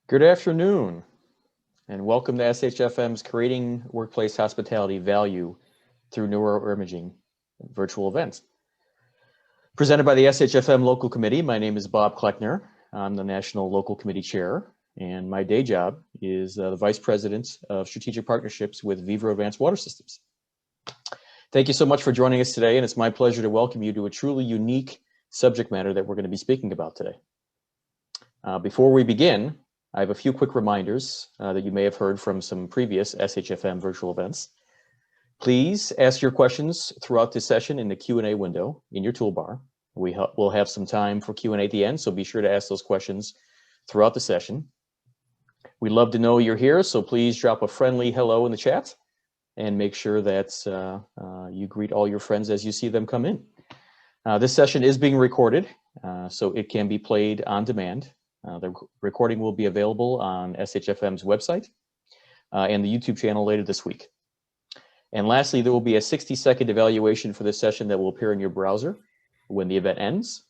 Good afternoon, and welcome to SHFM's Creating Workplace Hospitality Value through Neuroimaging virtual event. Presented by the SHFM Local Committee, my name is Bob Kleckner. I'm the National Local Committee Chair, and my day job is the Vice President of Strategic Partnerships with Vivro Advanced Water Systems. Thank you so much for joining us today, and it's my pleasure to welcome you to a truly unique subject matter that we're going to be speaking about today. Before we begin, I have a few quick reminders that you may have heard from some previous SHFM virtual events. Please ask your questions throughout this session in the Q&A window in your toolbar. We'll have some time for Q&A at the end, so be sure to ask those questions throughout the session. We'd love to know you're here, so please drop a friendly hello in the chat and make sure that you greet all your friends as you see them come in. This session is being recorded, so it can be played on demand. The recording will be available on SHFM's website and the YouTube channel later this week. And lastly, there will be a 60-second evaluation for this session that will appear in your browser when the event ends,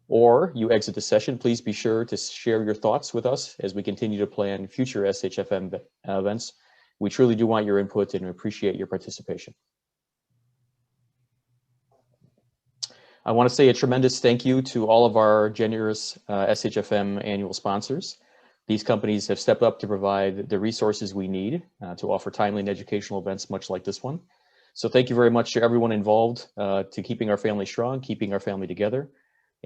or you exit the session. Please be sure to share your thoughts with us as we continue to plan future SHFM events. We truly do want your input and appreciate your participation. I want to say a tremendous thank you to all of our generous SHFM annual sponsors. These companies have stepped up to provide the resources we need to offer timely and educational events much like this one. So thank you very much to everyone involved to keeping our family strong, keeping our family together,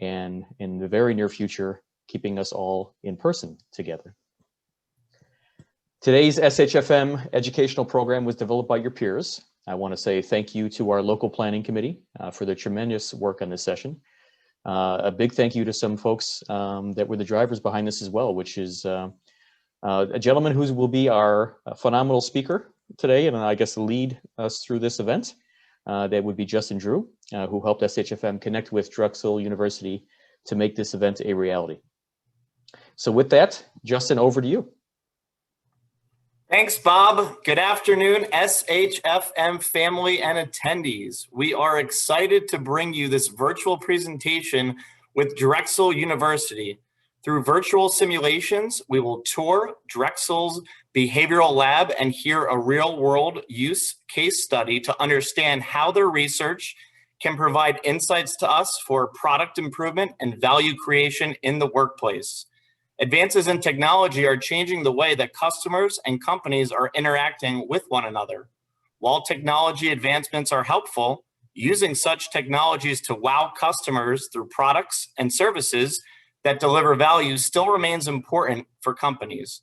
and in the very near future, keeping us all in person together. Today's SHFM educational program was developed by your peers. I want to say thank you to our local planning committee for their tremendous work on this session. A big thank you to some folks that were the drivers behind this as well, which is a gentleman who will be our phenomenal speaker today, and I guess lead us through this event. That would be Justin Drew, who helped SHFM connect with Drexel University to make this event a reality. So with that, Justin, over to you. Thanks, Bob. Good afternoon, SHFM family and attendees. We are excited to bring you this virtual presentation with Drexel University. Through virtual simulations, we will tour Drexel's behavioral lab and hear a real-world use case study to understand how their research can provide insights to us for product improvement and value creation in the workplace. Advances in technology are changing the way that customers and companies are interacting with one another. While technology advancements are helpful, using such technologies to wow customers through products and services that deliver value still remains important for companies.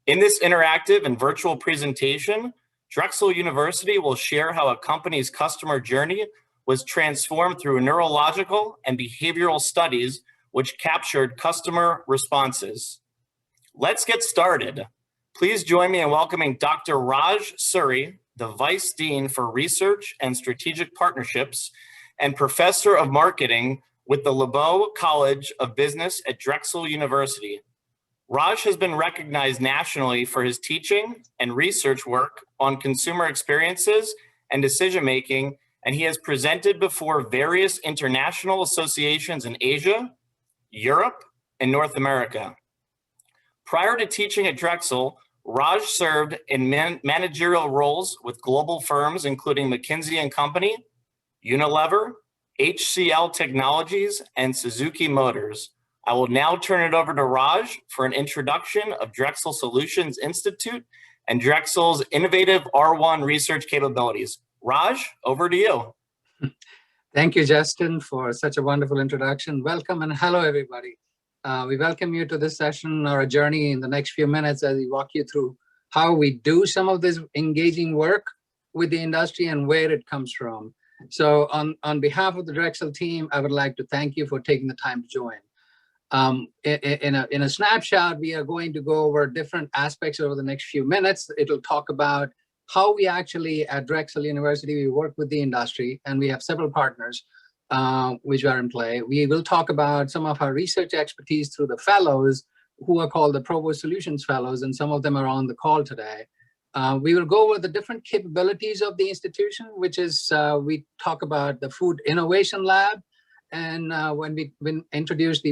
In this interactive and virtual presentation, Drexel University will share how a company's customer journey was transformed through neurological and behavioral studies which captured customer responses. Let's get started. Please join me in welcoming Dr. Raj Suri, the Vice Dean for Research and Strategic Partnerships and Professor of Marketing with the LeBeau College of Business at Drexel University. Raj has been recognized nationally for his teaching and research work on consumer experiences and decision-making, and he has presented before various international associations in Asia, Europe, and North America. Prior to teaching at Drexel, Raj served in managerial roles with global firms including McKinsey & Company, Unilever, HCL Technologies, and Suzuki Motors. I will now turn it over to Raj for an introduction of Drexel Solutions Institute and Drexel's innovative R1 research capabilities. Raj, over to you. Thank you, Justin, for such a wonderful introduction. Welcome and hello, everybody. We welcome you to this session or a journey in the next few minutes as we walk you through how we do some of this engaging work with the industry and where it comes from. So on behalf of the Drexel team, I would like to thank you for taking the time to join. In a snapshot, we are going to go over different aspects over the next few minutes. It'll talk about how we actually at Drexel University, we work with the industry, and we have several partners which are in play. We will talk about some of our research expertise through the fellows who are called the Drexel Solutions Fellows, and some of them are on the call today. We will go over the different capabilities of the institution, which is we talk about the Food Innovation Lab. And when we introducced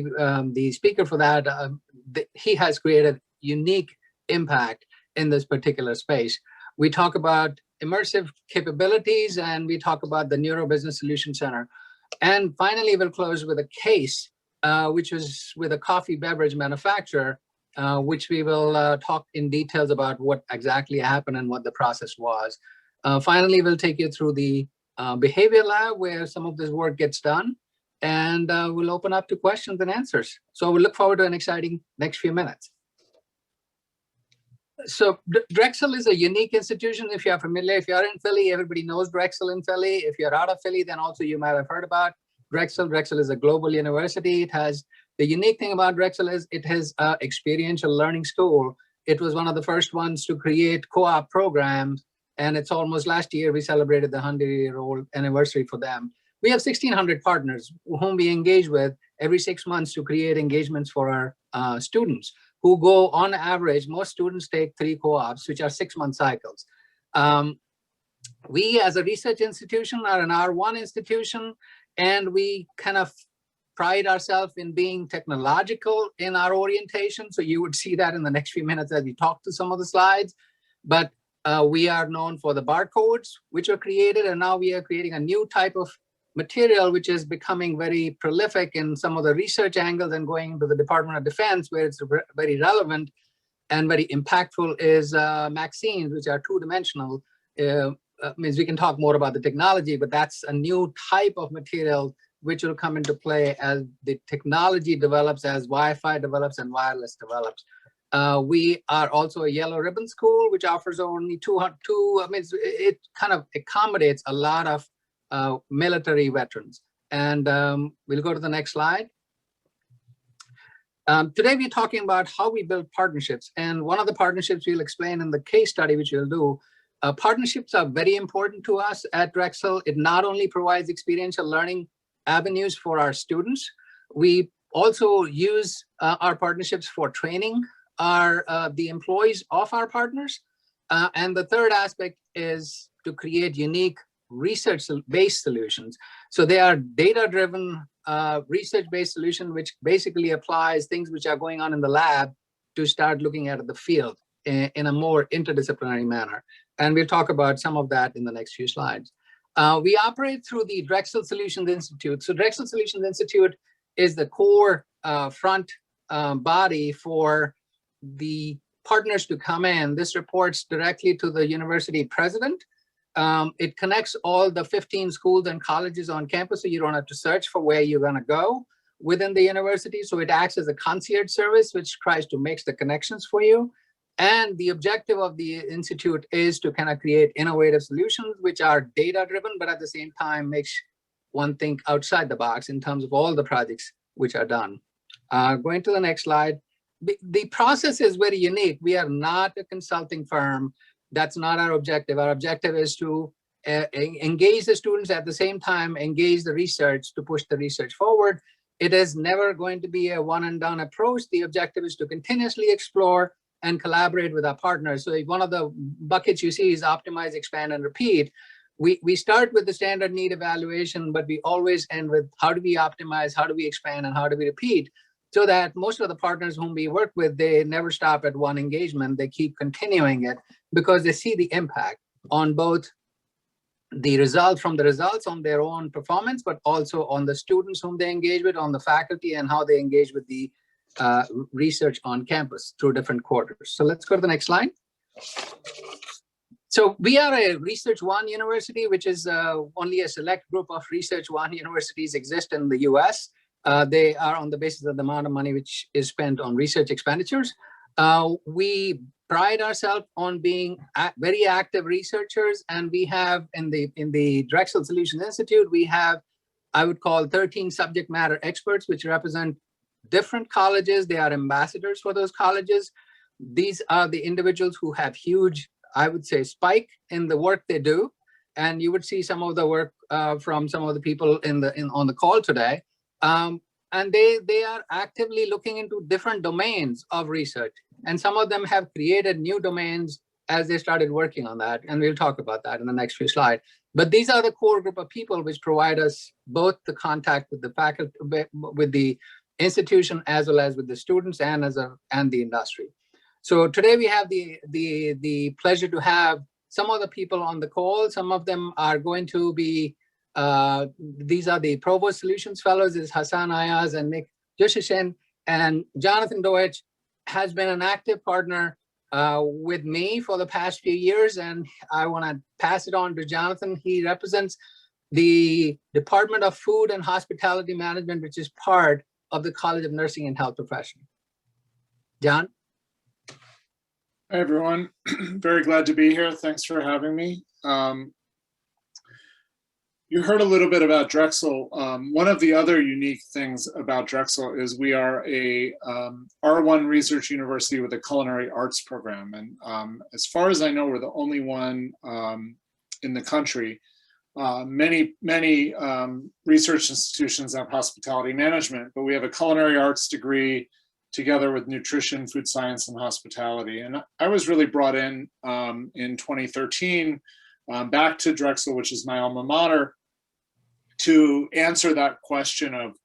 the speaker for that, he has created unique impact in this particular space. We talk about immersive capabilities, and we talk about the Neuro Business Solution Center. And finally, we'll close with a case, which was with a coffee beverage manufacturer, which we will talk in details about what exactly happened and what the process was. Finally, we'll take you through the behavior lab where some of this work gets done, and we'll open up to questions and answers. So we look forward to an exciting next few minutes. So Drexel is a unique institution. If you're familiar, if you're in Philly, everybody knows Drexel in Philly. If you're out of Philly, then also you might have heard about Drexel. Drexel is a global university. It has, the unique thing about Drexel is it has an experiential learning school. It was one of the first ones to create co-op programs, and it's almost last year we celebrated the 100-year-old anniversary for them. We have 1,600 partners whom we engage with every 6 months to create engagements for our students, who go on average, most students take 3 co-ops, which are 6-month cycles. We as a research institution are an R1 institution, and we kind of pride ourselves in being technological in our orientation. So you would see that in the next few minutes as we talk to some of the slides. But we are known for the barcodes, which are created, and now we are creating a new type of material, which is becoming very prolific in some of the research angles and going into the Department of Defense, where it's very relevant and very impactful, is vaccines, which are 2-dimensional. Means we can talk more about the technology, but that's a new type of material which will come into play as the technology develops, as Wi-Fi develops and wireless develops. We are also a yellow ribbon school, which offers only it kind of accommodates a lot of military veterans. And we'll go to the next slide. Today we're talking about how we build partnerships. And one of the partnerships we'll explain in the case study, which we'll do. Partnerships are very important to us at Drexel. It not only provides experiential learning avenues for our students, we also use our partnerships for training the employees of our partners. And the third aspect is to create unique research-based solutions. So they are data-driven research-based solution, which basically applies things which are going on in the lab to start looking at the field in a more interdisciplinary manner. And we'll talk about some of that in the next few slides. We operate through the Drexel Solutions Institute. So Drexel Solutions Institute is the core front body for the partners to come in. This reports directly to the university president. It connects all the 15 schools and colleges on campus, so you don't have to search for where you're going to go within the university. So it acts as a concierge service, which tries to make the connections for you. And the objective of the institute is to kind of create innovative solutions, which are data-driven, but at the same time makes one think outside the box in terms of all the projects which are done. Going to the next slide. The process is very unique. We are not a consulting firm. That's not our objective. Our objective is to engage the students, at the same time engage the research to push the research forward. It is never going to be a one and done approach. The objective is to continuously explore and collaborate with our partners. So one of the buckets you see is optimize, expand, and repeat. We start with the standard need evaluation, but we always end with how do we optimize, how do we expand, and how do we repeat, so that most of the partners whom we work with, they never stop at one engagement. They keep continuing it because they see the impact on both the results on their own performance, but also on the students whom they engage with, on the faculty, and how they engage with the research on campus through different quarters. So let's go to the next slide. So we are a Research One university, which is only a select group of Research One universities exist in the US. They are on the basis of the amount of money which is spent on research expenditures. We pride ourselves on being very active researchers, and we have in the Drexel Solutions Institute, we have, I would call, 13 subject matter experts, which represent different colleges. They are ambassadors for those colleges. These are the individuals who have huge, I would say, spike in the work they do. And you would see some of the work from some of the people on the call today. And they are actively looking into different domains of research. And some of them have created new domains as they started working on that. And we'll talk about that in the next few slides. But these are the core group of people which provide us both the contact with the faculty, with the institution, as well as with the students and the industry. So today we have the pleasure to have some of the people on the call. Some of them are going to be, these are the Provost Solutions Fellows, is Hasan, Ayaz, and Nick Jushishin. And Jonathan Deutsch has been an active partner with me for the past few years, and I want to pass it on to Jonathan. He represents the Department of Food and Hospitality Management, which is part of the College of Nursing and Health Professions. John? Hi, everyone. Very glad to be here. Thanks for having me. You heard a little bit about Drexel. One of the other unique things about Drexel is we are a R1 research university with a culinary arts program. And as far as I know, we're the only one in the country. Many research institutions have hospitality management, but we have a culinary arts degree together with nutrition, food science, and hospitality. And I was really brought in 2013 back to Drexel, which is my alma mater, to answer that question of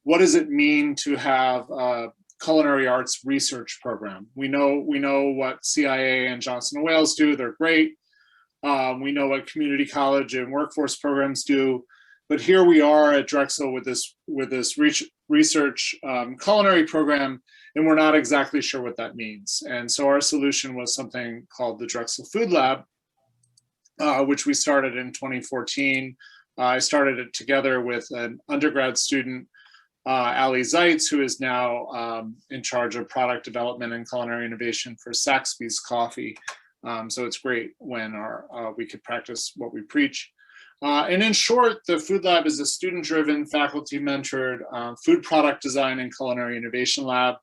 what does it mean to have a culinary arts research program? We know what CIA and Johnson & Wales do, they're great. We know what community college and workforce programs do, but here we are at Drexel with this research culinary program, and we're not exactly sure what that means. And so our solution was something called the Drexel Food Lab, which we started in 2014. I started it together with an undergrad student, Ali Zeitz, who is now in charge of product development and culinary innovation for Saxby's Coffee. So it's great when we could practice what we preach. And in short, the Food Lab is a student-driven, faculty-mentored food product design and culinary innovation lab.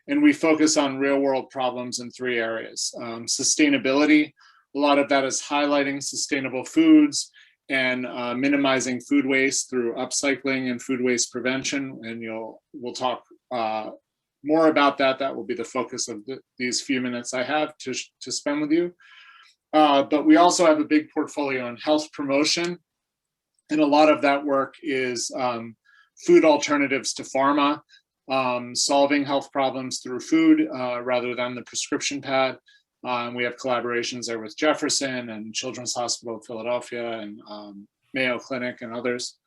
And we focus on real-world problems in 3 areas. Sustainability, a lot of that is highlighting sustainable foods and minimizing food waste through upcycling and food waste prevention. And we'll talk more about that. That will be the focus of these few minutes I have to spend with you. But we also have a big portfolio on health promotion. And a lot of that work is food alternatives to pharma, solving health problems through food rather than the prescription pad. We have collaborations there with Jefferson and Children's Hospital of Philadelphia and Mayo Clinic and others.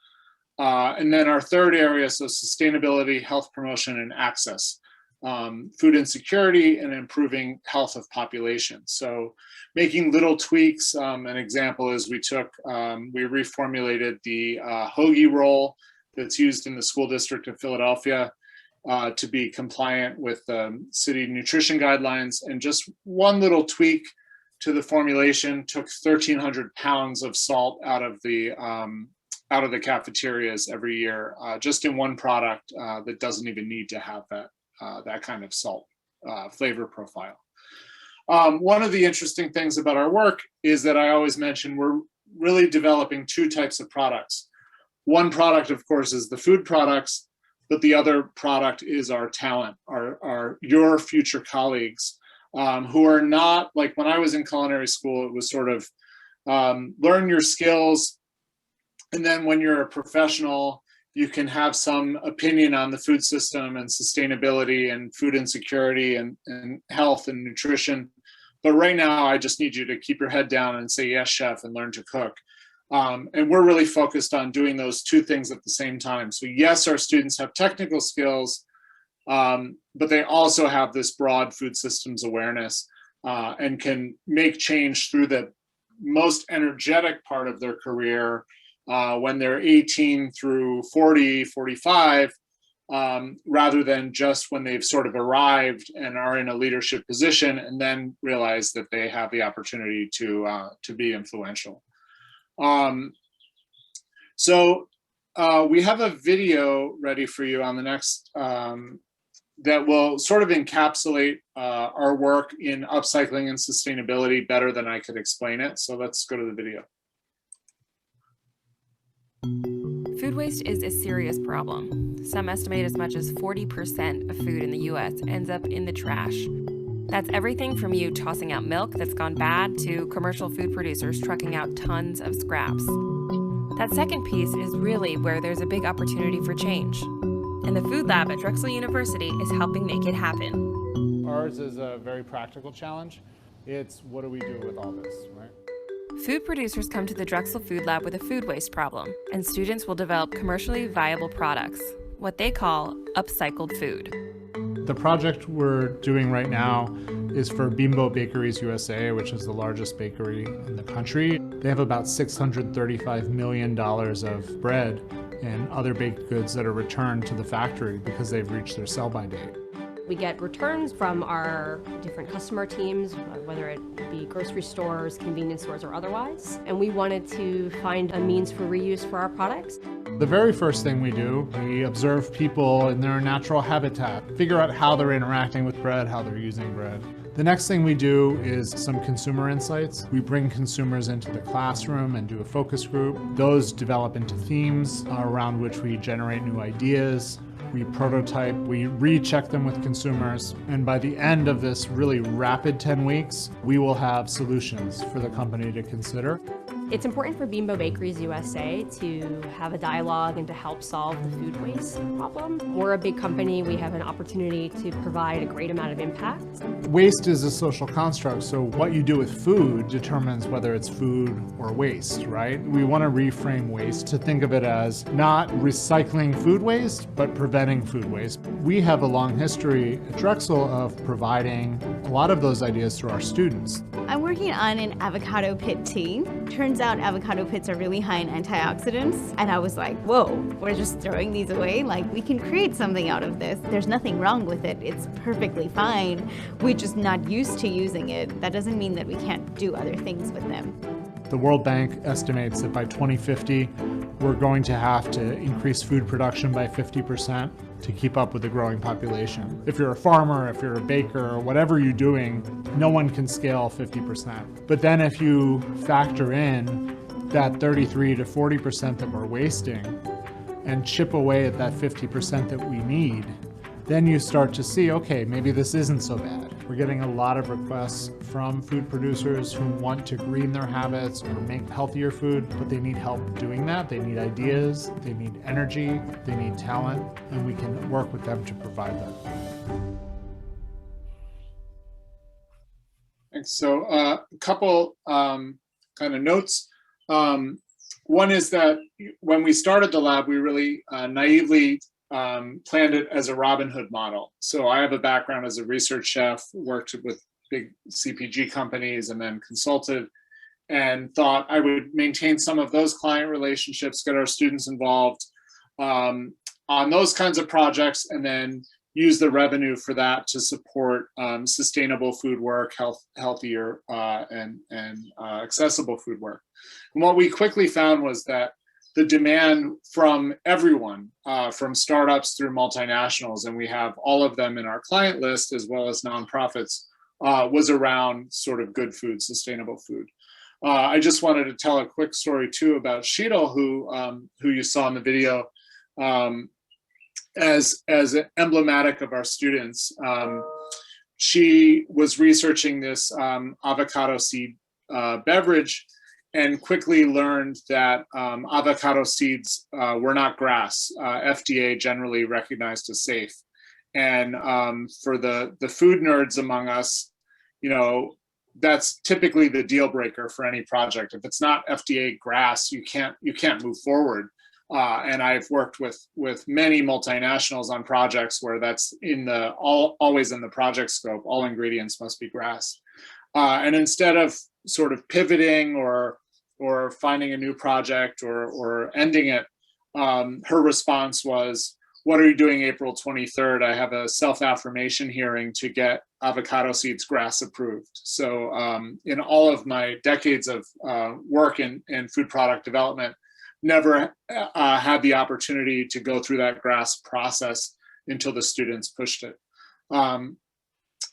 And then our third area, so sustainability, health promotion, and access. Food insecurity and improving health of populations. So making little tweaks. An example is we reformulated the hoagie roll that's used in the school district of Philadelphia to be compliant with city nutrition guidelines. And just one little tweak to the formulation took 1,300 pounds of salt out of the cafeterias every year, just in one product that doesn't even need to have that kind of salt flavor profile. One of the interesting things about our work is that I always mention we're really developing 2 types of products. One product, of course, is the food products, but the other product is our talent, your future colleagues, who are not, like when I was in culinary school, it was sort of learn your skills, and then when you're a professional, you can have some opinion on the food system and sustainability and food insecurity and health and nutrition. But right now, I just need you to keep your head down and say, yes, chef, and learn to cook. And we're really focused on doing those 2 things at the same time. So yes, our students have technical skills, but they also have this broad food systems awareness and can make change through the most energetic part of their career when they're 18 through 40, 45, rather than just when they've sort of arrived and are in a leadership position and then realize that they have the opportunity to be influential. So we have a video ready for you on the next that will sort of encapsulate our work in upcycling and sustainability better than I could explain it. So let's go to the video. Food waste is a serious problem. Some estimate as much as 40% of food in the US ends up in the trash. That's everything from you tossing out milk that's gone bad to commercial food producers trucking out tons of scraps. That second piece is really where there's a big opportunity for change. And the Food Lab at Drexel University is helping make it happen. ours is a very practical challenge. It's what do we do with all this, right? Food producers come to the Drexel Food Lab with a food waste problem, and students will develop commercially viable products, what they call upcycled food. The project we're doing right now is for Bimbo Bakeries USA, which is the largest bakery in the country. They have about $635 million of bread and other baked goods that are returned to the factory because they've reached their sell-by date. We get returns from our different customer teams, whether it be grocery stores, convenience stores, or otherwise. And we wanted to find a means for reuse for our products. The very first thing we do, we observe people in their natural habitat, figure out how they're interacting with bread, how they're using bread. The next thing we do is some consumer insights. We bring consumers into the classroom and do a focus group. Those develop into themes around which we generate new ideas. We prototype, we recheck them with consumers, and by the end of this really rapid 10 weeks, we will have solutions for the company to consider. It's important for Bimbo Bakeries USA to have a dialogue and to help solve the food waste problem. We're a big company. We have an opportunity to provide a great amount of impact. Waste is a social construct, so what you do with food determines whether it's food or waste, right? We want to reframe waste to think of it as not recycling food waste, but preventing food waste. We have a long history at Drexel of providing a lot of those ideas to our students. I'm working on an avocado pit tea. Turns out avocado pits are really high in antioxidants. And I was like, whoa, we're just throwing these away? Like, we can create something out of this. There's nothing wrong with it. It's perfectly fine. We're just not used to using it. That doesn't mean that we can't do other things with them. The World Bank estimates that by 2050, we're going to have to increase food production by 50% to keep up with the growing population. If you're a farmer, if you're a baker, or whatever you're doing, no one can scale 50%. But then if you factor in that 33 to 40% that we're wasting and chip away at that 50% that we need, then you start to see, okay, maybe this isn't so bad. We're getting a lot of requests from food producers who want to green their habits or make healthier food, but they need help doing that. They need ideas, they need energy, they need talent, and we can work with them to provide that. Thanks. So a couple kind of notes. One is that when we started the lab, we really naively planned it as a Robin Hood model. So I have a background as a research chef, worked with big CPG companies and then consulted, and thought I would maintain some of those client relationships, get our students involved on those kinds of projects, and then use the revenue for that to support sustainable food work, healthier and accessible food work. And what we quickly found was that the demand from everyone, from startups through multinationals, and we have all of them in our client list as well as nonprofits, was around sort of good food, sustainable food. I just wanted to tell a quick story too about Sheetal, who you saw in the video, as emblematic of our students. She was researching this avocado seed beverage, and quickly learned that avocado seeds were not grass. FDA generally recognized as safe. And for the food nerds among us, you know, that's typically the deal breaker for any project. If it's not FDA grass, you can't move forward. And I've worked with many multinationals on projects where that's always in the project scope. All ingredients must be grass. And instead of sort of pivoting or finding a new project or ending it, her response was, "What are you doing April 23rd? I have a self-affirmation hearing to get avocado seeds grass approved." So in all of my decades of work in food product development, never had the opportunity to go through that grass process until the students pushed it.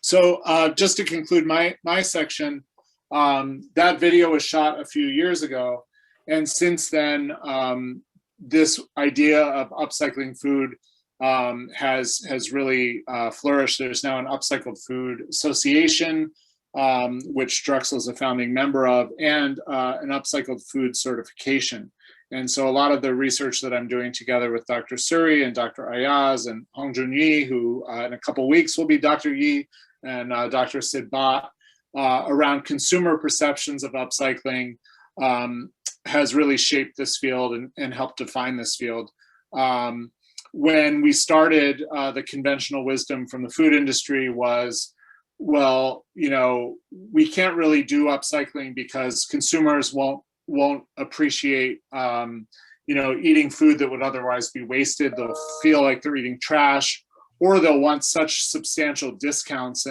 So just to conclude my section, that video was shot a few years ago, and since then, this idea of upcycling food has really flourished. There's now an Upcycled Food Association, which Drexel is a founding member of, and an Upcycled Food certification. And so a lot of the research that I'm doing together with Dr. Suri and Dr. Ayaz and Hongjun Yi, who in a couple weeks will be Dr. Yi, and Dr. Sid Bhatt around consumer perceptions of upcycling has really shaped this field and helped define this field. When we started, the conventional wisdom from the food industry was, well, we can't really do upcycling because consumers won't appreciate, eating food that would otherwise be wasted. They'll feel like they're eating trash, or they'll want such substantial discounts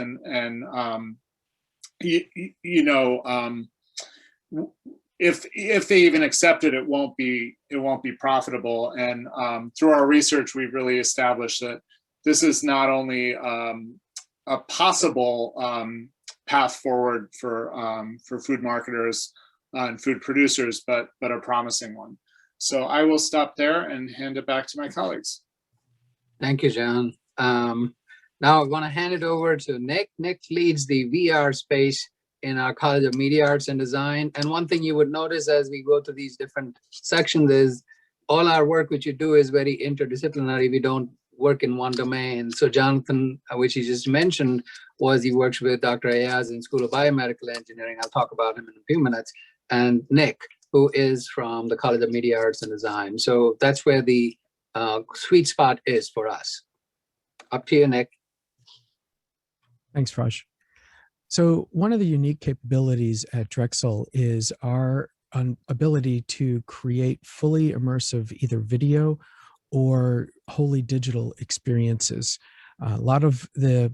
if they even accept it, it won't be profitable. And through our research, we've really established that this is not only a possible path forward for food marketers and food producers, but a promising one. So I will stop there and hand it back to my colleagues. Thank you, John. Now I want to hand it over to Nick. Nick leads the VR space in our College of Media Arts and Design. And one thing you would notice as we go to these different sections is all our work which you do is very interdisciplinary. We don't work in one domain. So Jonathan, which he just mentioned, he works with Dr. Ayaz in School of Biomedical Engineering. I'll talk about him in a few minutes. And Nick, who is from the College of Media Arts and Design. So that's where the sweet spot is for us. Up to you, Nick. Thanks, Raj. So one of the unique capabilities at Drexel is our ability to create fully immersive either video or wholly digital experiences. A lot of the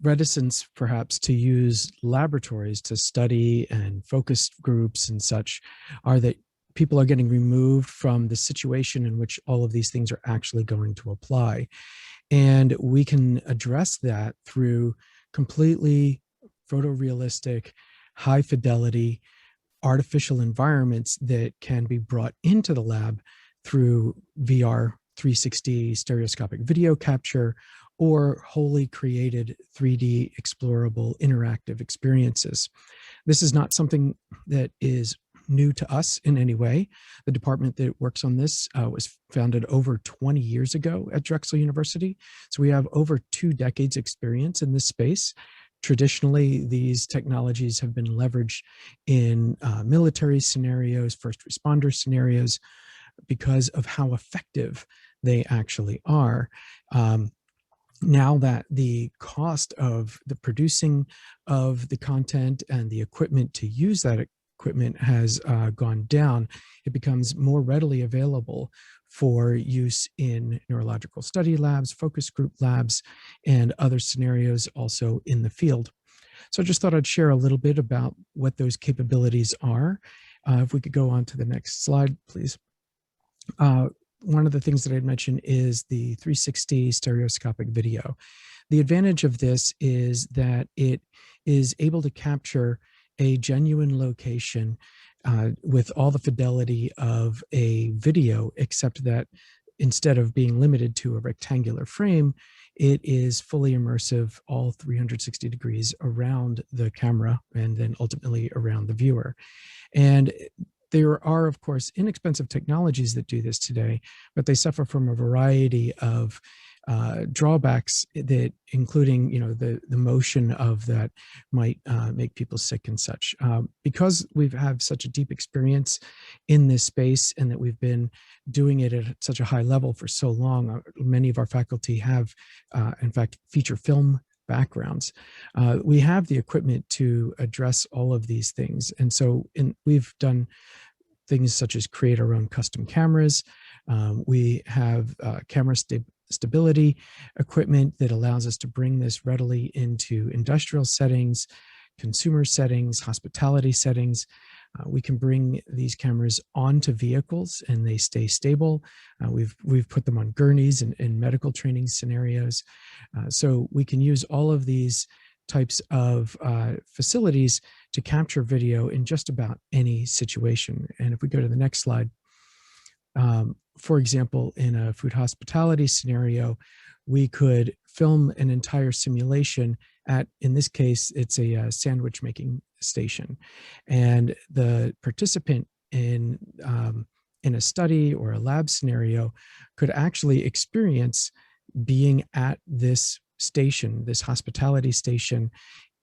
reticence perhaps to use laboratories to study and focus groups and such are that people are getting removed from the situation in which all of these things are actually going to apply. And we can address that through completely photorealistic, high fidelity, artificial environments that can be brought into the lab through VR 360 stereoscopic video capture or wholly created 3D explorable interactive experiences. This is not something that is new to us in any way. The department that works on this was founded over 20 years ago at Drexel University. So we have over 2 decades experience in this space. Traditionally, these technologies have been leveraged in military scenarios, first responder scenarios, because of how effective they actually are. Now that the cost of the producing of the content and the equipment to use that equipment has gone down, it becomes more readily available for use in neurological study labs, focus group labs, and other scenarios also in the field. So I just thought I'd share a little bit about what those capabilities are. If we could go on to the next slide, please. One of the things that I'd mentioned is the 360 stereoscopic video. The advantage of this is that it is able to capture a genuine location with all the fidelity of a video, except that instead of being limited to a rectangular frame, it is fully immersive, all 360 degrees around the camera and then ultimately around the viewer. And there are, of course, inexpensive technologies that do this today, but they suffer from a variety of drawbacks that, including, the motion of that might make people sick and such. Because we've had such a deep experience in this space and that we've been doing it at such a high level for so long, many of our faculty have, in fact, feature film backgrounds. We have the equipment to address all of these things. And so we've done things such as create our own custom cameras. We have camera stability equipment that allows us to bring this readily into industrial settings, consumer settings, hospitality settings. We can bring these cameras onto vehicles and they stay stable. We've put them on gurneys in medical training scenarios. So we can use all of these types of facilities to capture video in just about any situation. And if we go to the next slide, for example, in a food hospitality scenario, we could film an entire simulation at, in this case, it's a sandwich making station. And the participant in a study or a lab scenario could actually experience being at this station, this hospitality station,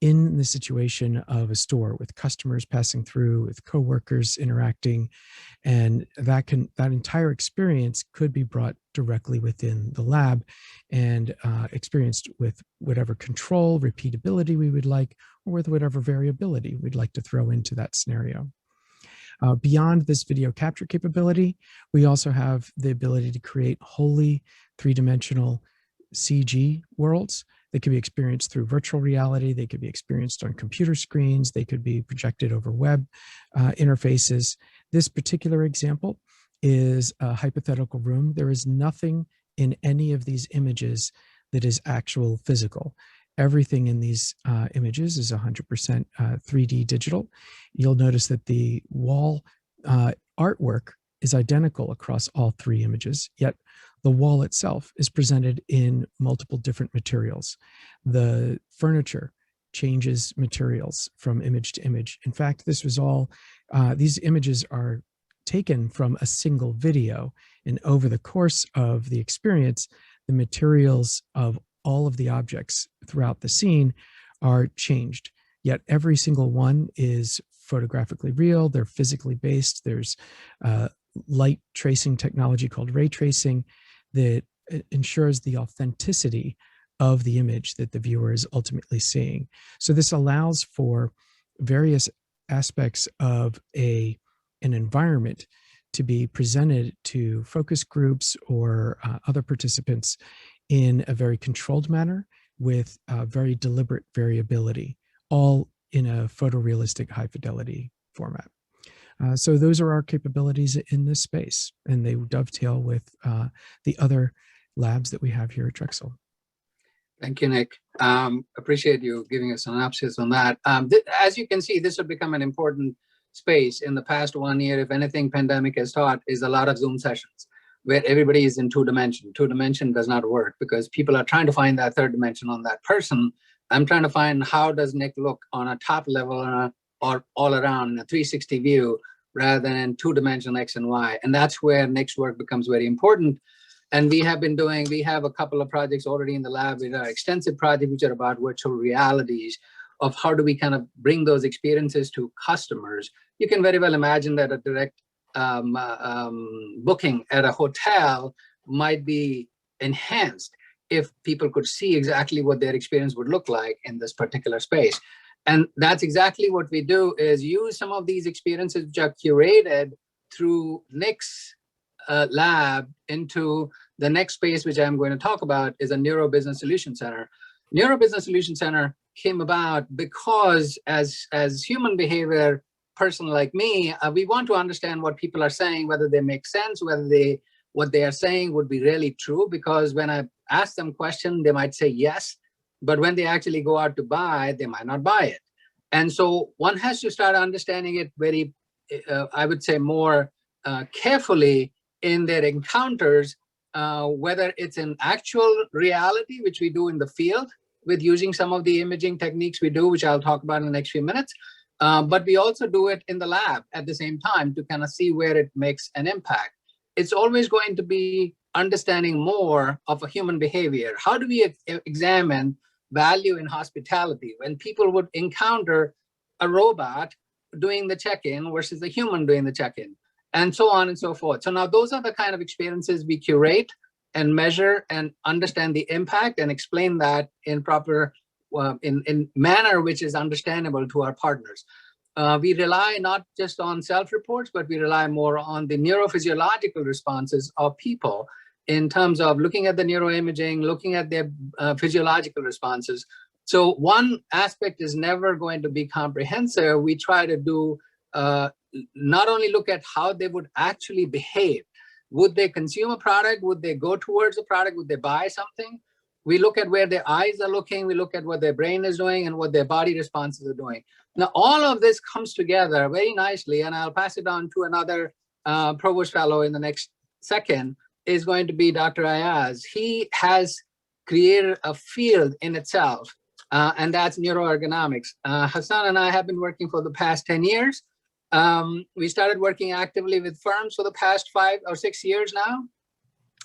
in the situation of a store with customers passing through, with coworkers interacting, and that entire experience could be brought directly within the lab and experienced with whatever control, repeatability we would like, or with whatever variability we'd like to throw into that scenario. Beyond this video capture capability, we also have the ability to create wholly three-dimensional CG worlds. They could be experienced through virtual reality. They could be experienced on computer screens. They could be projected over web interfaces. This particular example is a hypothetical room. There is nothing in any of these images that is actual physical. Everything in these images is 100% 3D digital. You'll notice that the wall artwork is identical across all three images, yet the wall itself is presented in multiple different materials. The furniture changes materials from image to image. In fact, this was all, these images are taken from a single video, and over the course of the experience, the materials of all of the objects throughout the scene are changed. Yet every single one is photographically real, they're physically based. There's light tracing technology called ray tracing that ensures the authenticity of the image that the viewer is ultimately seeing. So this allows for various aspects of an environment to be presented to focus groups or other participants in a very controlled manner with very deliberate variability, all in a photorealistic high fidelity format. So those are our capabilities in this space, and they dovetail with the other labs that we have here at Drexel. Thank you, Nick. Appreciate you giving us an synopsis on that. As you can see, this has become an important space in the past 1 year. If anything, pandemic has taught is a lot of Zoom sessions where everybody is in two dimension. Two dimension does not work because people are trying to find that third dimension on that person. I'm trying to find how does Nick look on a top level or all around in a 360 view rather than in two-dimensional X and Y. And that's where Nick's work becomes very important. And we have a couple of projects already in the lab with our extensive project, which are about virtual realities of how do we kind of bring those experiences to customers. You can very well imagine that a direct booking at a hotel might be enhanced if people could see exactly what their experience would look like in this particular space. And that's exactly what we do, is use some of these experiences which are curated through Nick's lab into the next space, which I'm going to talk about, is a Neuro Business Solution Center. Neuro Business Solution Center came about because as human behavior person like me, we want to understand what people are saying, whether they make sense, whether what they are saying would be really true, because when I ask them questions, they might say yes, but when they actually go out to buy, they might not buy it. And so one has to start understanding it very, I would say, more carefully in their encounters, whether it's an actual reality, which we do in the field with using some of the imaging techniques we do, which I'll talk about in the next few minutes. But we also do it in the lab at the same time to kind of see where it makes an impact. It's always going to be understanding more of a human behavior. How do we examine value in hospitality when people would encounter a robot doing the check-in versus a human doing the check-in, and so on and so forth. So now those are the kind of experiences we curate and measure and understand the impact and explain that in proper, in manner which is understandable to our partners. We rely not just on self-reports, but we rely more on the neurophysiological responses of people in terms of looking at the neuroimaging, looking at their physiological responses. So one aspect is never going to be comprehensive. We try to do, not only look at how they would actually behave. Would they consume a product? Would they go towards a product? Would they buy something? We look at where their eyes are looking. We look at what their brain is doing and what their body responses are doing. Now, all of this comes together very nicely, and I'll pass it on to another provost fellow in the next second, is going to be Dr. Ayaz. He has created a field in itself, and that's neuroergonomics. Hasan and I have been working for the past 10 years. We started working actively with firms for the past 5 or 6 years now,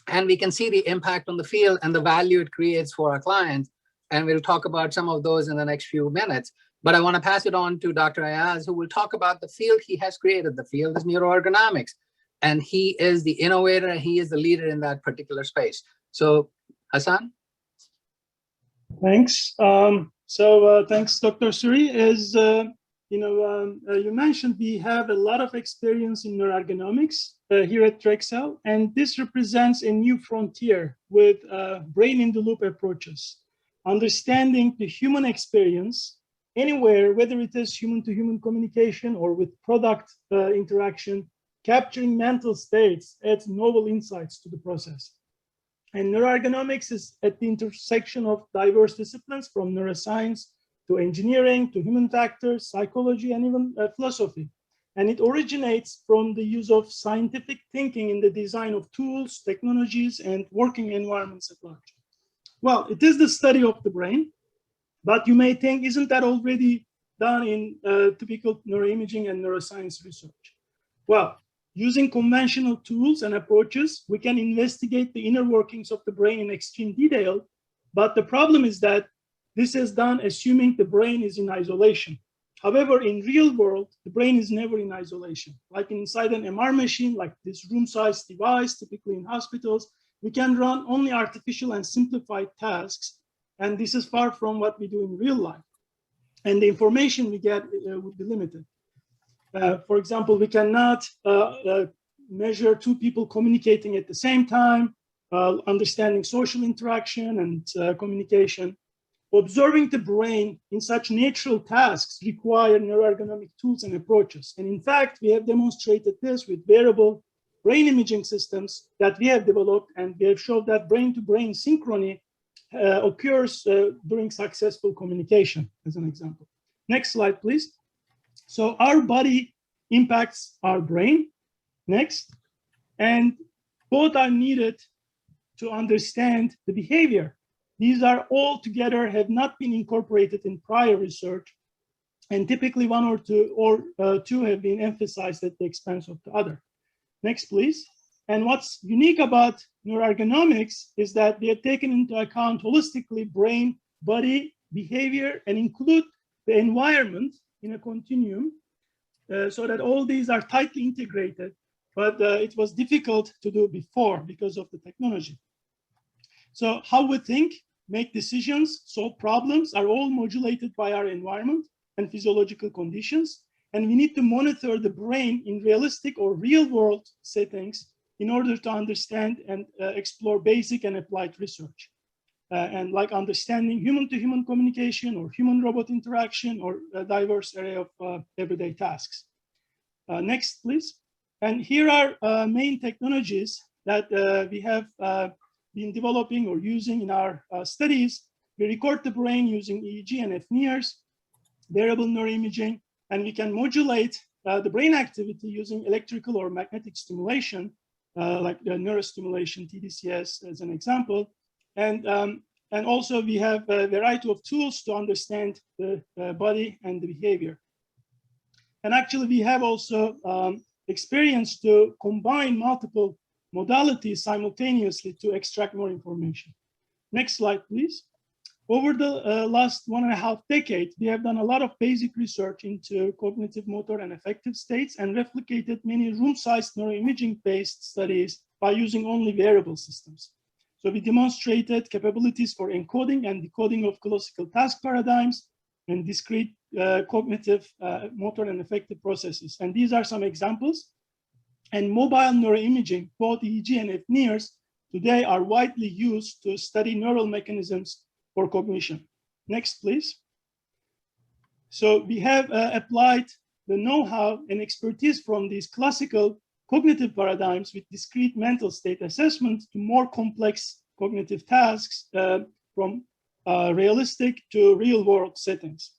and we can see the impact on the field and the value it creates for our clients. and we'll talk about some of those in the next few minutes. But I want to pass it on to Dr. Ayaz, who will talk about the field he has created. The field is neuroergonomics, and he is the innovator, and he is the leader in that particular space. So, Hasan? Thanks. Thanks, Dr. Suri. As you mentioned, we have a lot of experience in neuroergonomics here at Drexel, and this represents a new frontier with brain-in-the-loop approaches, understanding the human experience anywhere, whether it is human-to-human communication or with product interaction, capturing mental states adds novel insights to the process. And neuroergonomics is at the intersection of diverse disciplines, from neuroscience to engineering to human factors, psychology, and even philosophy. And it originates from the use of scientific thinking in the design of tools, technologies, and working environments at large. Well, it is the study of the brain, but you may think, isn't that already done in typical neuroimaging and neuroscience research? Well, using conventional tools and approaches, we can investigate the inner workings of the brain in extreme detail, but the problem is that this is done assuming the brain is in isolation. However, in real world, the brain is never in isolation. Like inside an MR machine, like this room-sized device, typically in hospitals, we can run only artificial and simplified tasks, and this is far from what we do in real life. And the information we get would be limited. For example, we cannot measure two people communicating at the same time, understanding social interaction and communication. Observing the brain in such natural tasks require neuroergonomic tools and approaches. And in fact, we have demonstrated this with wearable brain imaging systems that we have developed, and we have shown that brain-to-brain synchrony occurs during successful communication, as an example. Next slide, please. So our body impacts our brain. Next. And both are needed to understand the behavior. These are all together have not been incorporated in prior research, and typically one or two have been emphasized at the expense of the other. Next, please. And what's unique about neuroergonomics is that they have taken into account holistically brain, body, behavior, and include the environment in a continuum, so that all these are tightly integrated, but it was difficult to do before because of the technology. So how we think, make decisions, solve problems are all modulated by our environment and physiological conditions. And we need to monitor the brain in realistic or real world settings in order to understand and explore basic and applied research. And like understanding human-to-human communication or human-robot interaction or a diverse array of everyday tasks. Next, please. And here are main technologies that we have been developing or using in our studies. We record the brain using EEG and FNIRS, variable neuroimaging, and we can modulate the brain activity using electrical or magnetic stimulation, like neurostimulation, TDCS as an example. And also we have a variety of tools to understand the body and the behavior. And actually we have also experience to combine multiple modalities simultaneously to extract more information. Next slide, please. Over the last 1.5 decades, we have done a lot of basic research into cognitive, motor, and affective states and replicated many room-sized neuroimaging-based studies by using only wearable systems. So we demonstrated capabilities for encoding and decoding of classical task paradigms and discrete cognitive, motor, and affective processes. And these are some examples. And mobile neuroimaging, both EEG and FNIRS, today are widely used to study neural mechanisms for cognition. Next, please. So we have applied the know-how and expertise from these classical cognitive paradigms with discrete mental state assessment to more complex cognitive tasks from realistic to real-world settings.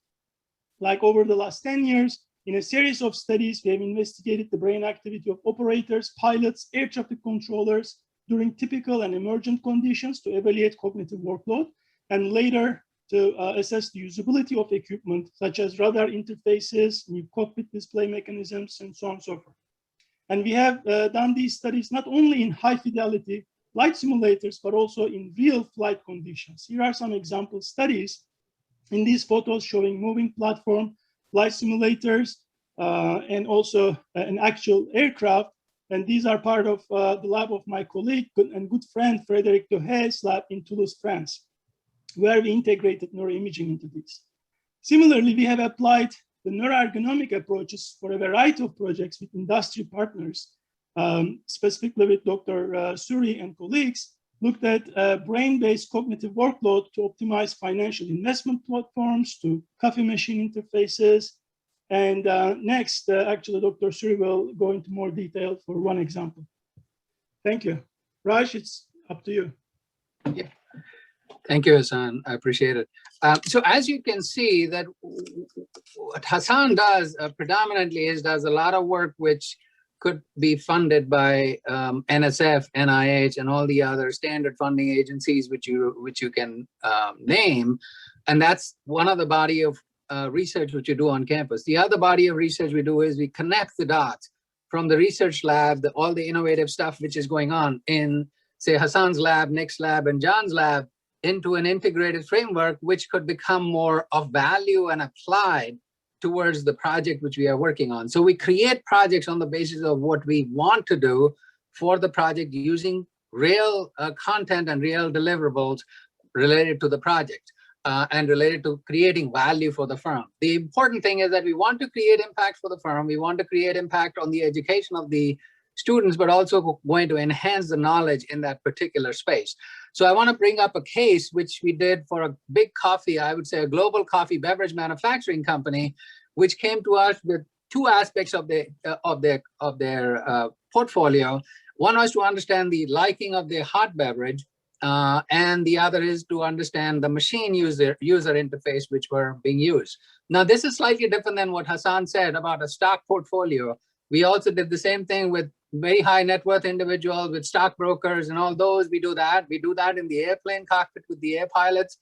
Like over the last 10 years, in a series of studies, we have investigated the brain activity of operators, pilots, air traffic controllers during typical and emergent conditions to evaluate cognitive workload, and later to assess the usability of equipment such as radar interfaces, new cockpit display mechanisms, and so on and so forth. And we have done these studies not only in high fidelity flight simulators, but also in real flight conditions. Here are some example studies in these photos showing moving platform, flight simulators, and also an actual aircraft. And these are part of the lab of my colleague and good friend, Frédéric Dehaye's lab in Toulouse, France, where we integrated neuroimaging into this. Similarly, we have applied the neuroergonomic approaches for a variety of projects with industry partners, specifically with Dr. Suri and colleagues, looked at brain-based cognitive workload to optimize financial investment platforms, to coffee machine interfaces. And next, actually, Dr. Suri will go into more detail for one example. Thank you. Raj, it's up to you. Yeah. Thank you, Hasan. I appreciate it. So as you can see, that what Hasan does predominantly is does a lot of work which could be funded by NSF, NIH, and all the other standard funding agencies which you can name, and that's one of the body of research which you do on campus. The other body of research we do is we connect the dots from the research lab, all the innovative stuff which is going on in, say, Hasan's lab, Nick's lab, and John's lab, into an integrated framework which could become more of value and applied towards the project which we are working on. So we create projects on the basis of what we want to do for the project using real content and real deliverables related to the project and related to creating value for the firm. The important thing is that we want to create impact for the firm. We want to create impact on the education of the students, but also going to enhance the knowledge in that particular space. So I want to bring up a case which we did for a big coffee, I would say a global coffee beverage manufacturing company, which came to us with two aspects of their portfolio. One was to understand the liking of their hot beverage, and the other is to understand the machine user interface which were being used. Now, this is slightly different than what Hasan said about a stock portfolio. We also did the same thing with very high net worth individuals, with stockbrokers and all those. We do that. We do that in the airplane cockpit with the air pilots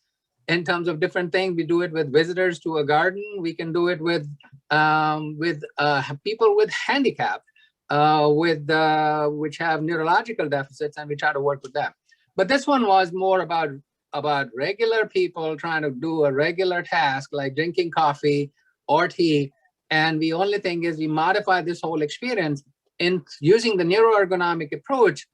in terms of different things. We do it with visitors to a garden. We can do it with people with handicap, which have neurological deficits, and we try to work with them. But this one was more about regular people trying to do a regular task like drinking coffee or tea. And the only thing is we modify this whole experience in using the neuroergonomic approach,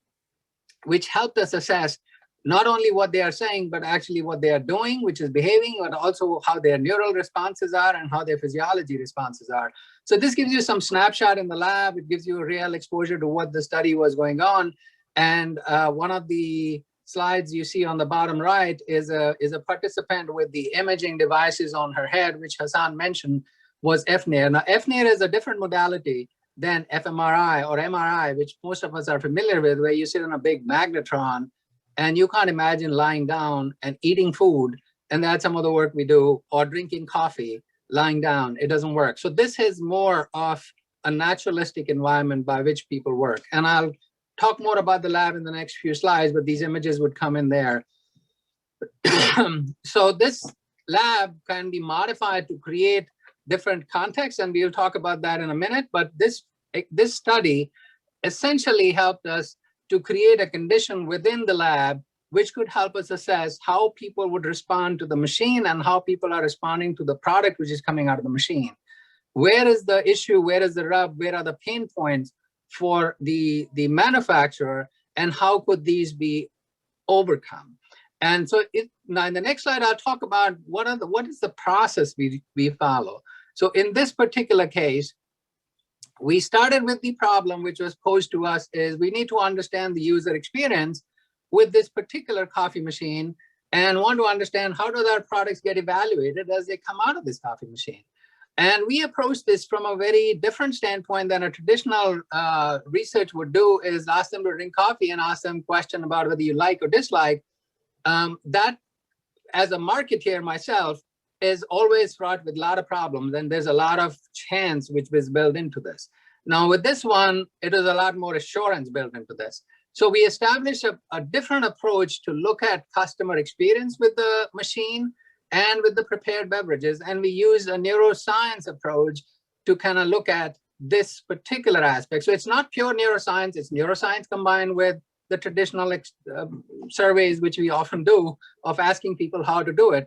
which helped us assess not only what they are saying, but actually what they are doing, which is behaving, but also how their neural responses are and how their physiology responses are. So this gives you some snapshot in the lab. It gives you a real exposure to what the study was going on. And one of the slides you see on the bottom right is a participant with the imaging devices on her head, which Hasan mentioned was FNIR. Now, FNIR is a different modality than fMRI or MRI, which most of us are familiar with, where you sit on a big magnetron and you can't imagine lying down and eating food. And that's some of the work we do, or drinking coffee, lying down. It doesn't work. So this is more of a naturalistic environment by which people work. And I'll talk more about the lab in the next few slides, but these images would come in there. So this lab can be modified to create different contexts, and we'll talk about that in a minute. But this study essentially helped us to create a condition within the lab which could help us assess how people would respond to the machine and how people are responding to the product which is coming out of the machine. Where is the issue? Where is the rub? Where are the pain points for the manufacturer, and how could these be overcome? And so now in the next slide, I'll talk about what is the process we follow. So in this particular case, we started with the problem which was posed to us is we need to understand the user experience with this particular coffee machine and want to understand how do their products get evaluated as they come out of this coffee machine. And we approach this from a very different standpoint than a traditional research would do, is ask them to drink coffee and ask them a question about whether you like or dislike. That, as a marketeer myself, is always fraught with a lot of problems, and there's a lot of chance which was built into this. Now with this one, it is a lot more assurance built into this. So we established a different approach to look at customer experience with the machine and with the prepared beverages. And we used a neuroscience approach to kind of look at this particular aspect. So it's not pure neuroscience, it's neuroscience combined with the traditional surveys, which we often do, of asking people how to do it.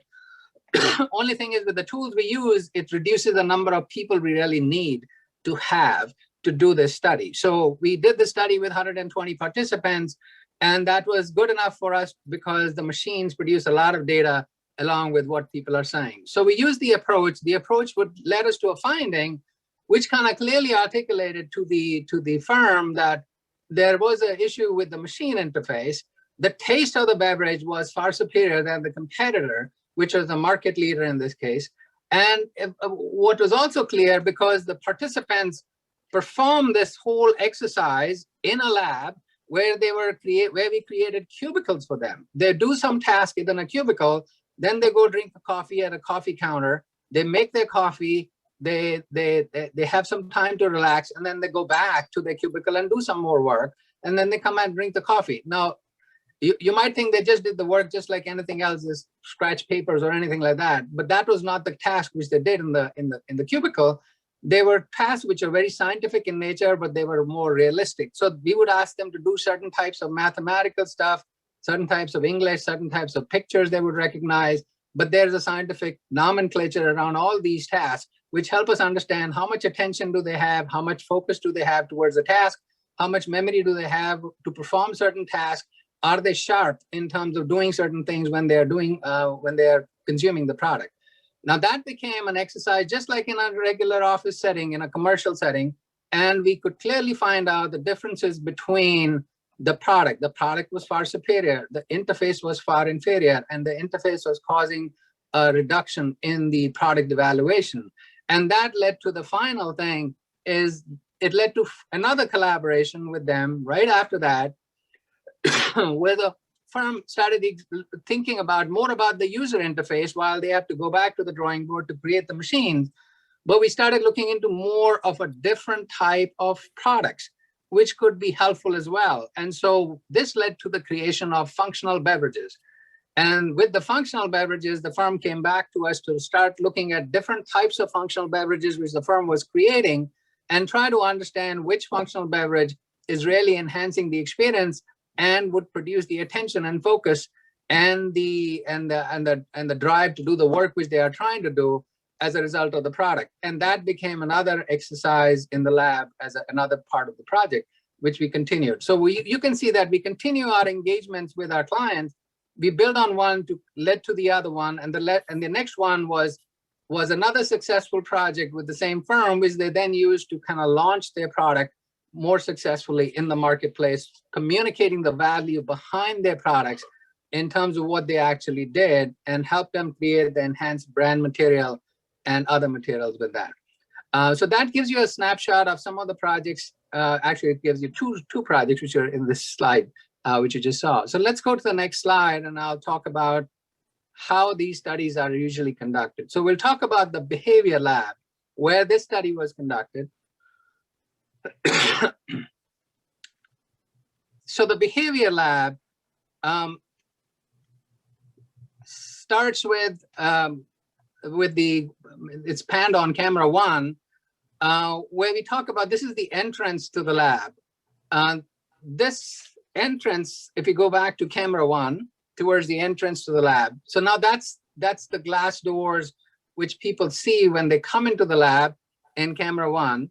Only thing is, with the tools we use, it reduces the number of people we really need to have to do this study. So we did the study with 120 participants, and that was good enough for us because the machines produce a lot of data along with what people are saying. So we used the approach. The approach would lead us to a finding which kind of clearly articulated to the firm that there was an issue with the machine interface. The taste of the beverage was far superior than the competitor, which was the market leader in this case. And what was also clear, because the participants performed this whole exercise in a lab where we created cubicles for them. They do some task in a cubicle, then they go drink a coffee at a coffee counter. They make their coffee, they have some time to relax, and then they go back to their cubicle and do some more work, and then they come and drink the coffee. Now, you might think they just did the work just like anything else, is scratch papers or anything like that, but that was not the task which they did in the cubicle. They were tasks which are very scientific in nature, but they were more realistic. So we would ask them to do certain types of mathematical stuff, certain types of English, certain types of pictures they would recognize, but there's a scientific nomenclature around all these tasks, which help us understand how much attention do they have, how much focus do they have towards the task, how much memory do they have to perform certain tasks, are they sharp in terms of doing certain things when they're consuming the product. Now that became an exercise just like in a regular office setting, in a commercial setting, and we could clearly find out the differences between the product. The product was far superior, the interface was far inferior, and the interface was causing a reduction in the product evaluation. And that led to the final thing, is it led to another collaboration with them right after that, where the firm started thinking more about the user interface while they have to go back to the drawing board to create the machines. But we started looking into more of a different type of products, which could be helpful as well. And so this led to the creation of functional beverages. And with the functional beverages, the firm came back to us to start looking at different types of functional beverages which the firm was creating, and try to understand which functional beverage is really enhancing the experience and would produce the attention and focus and the drive to do the work which they are trying to do as a result of the product. And that became another exercise in the lab as another part of the project, which we continued. So you can see that we continue our engagements with our clients. We build on one to lead to the other one, and the next one was another successful project with the same firm, which they then used to kind of launch their product more successfully in the marketplace, communicating the value behind their products in terms of what they actually did, and help them create the enhanced brand material and other materials with that. So that gives you a snapshot of some of the projects. Actually, it gives you two projects which are in this slide, which you just saw. So let's go to the next slide, and I'll talk about how these studies are usually conducted. So we'll talk about the behavior lab, where this study was conducted. So the behavior lab starts with it's panned on camera one, where we talk about, this is the entrance to the lab. This entrance, if you go back to camera one, towards the entrance to the lab. So now that's the glass doors which people see when they come into the lab in camera one.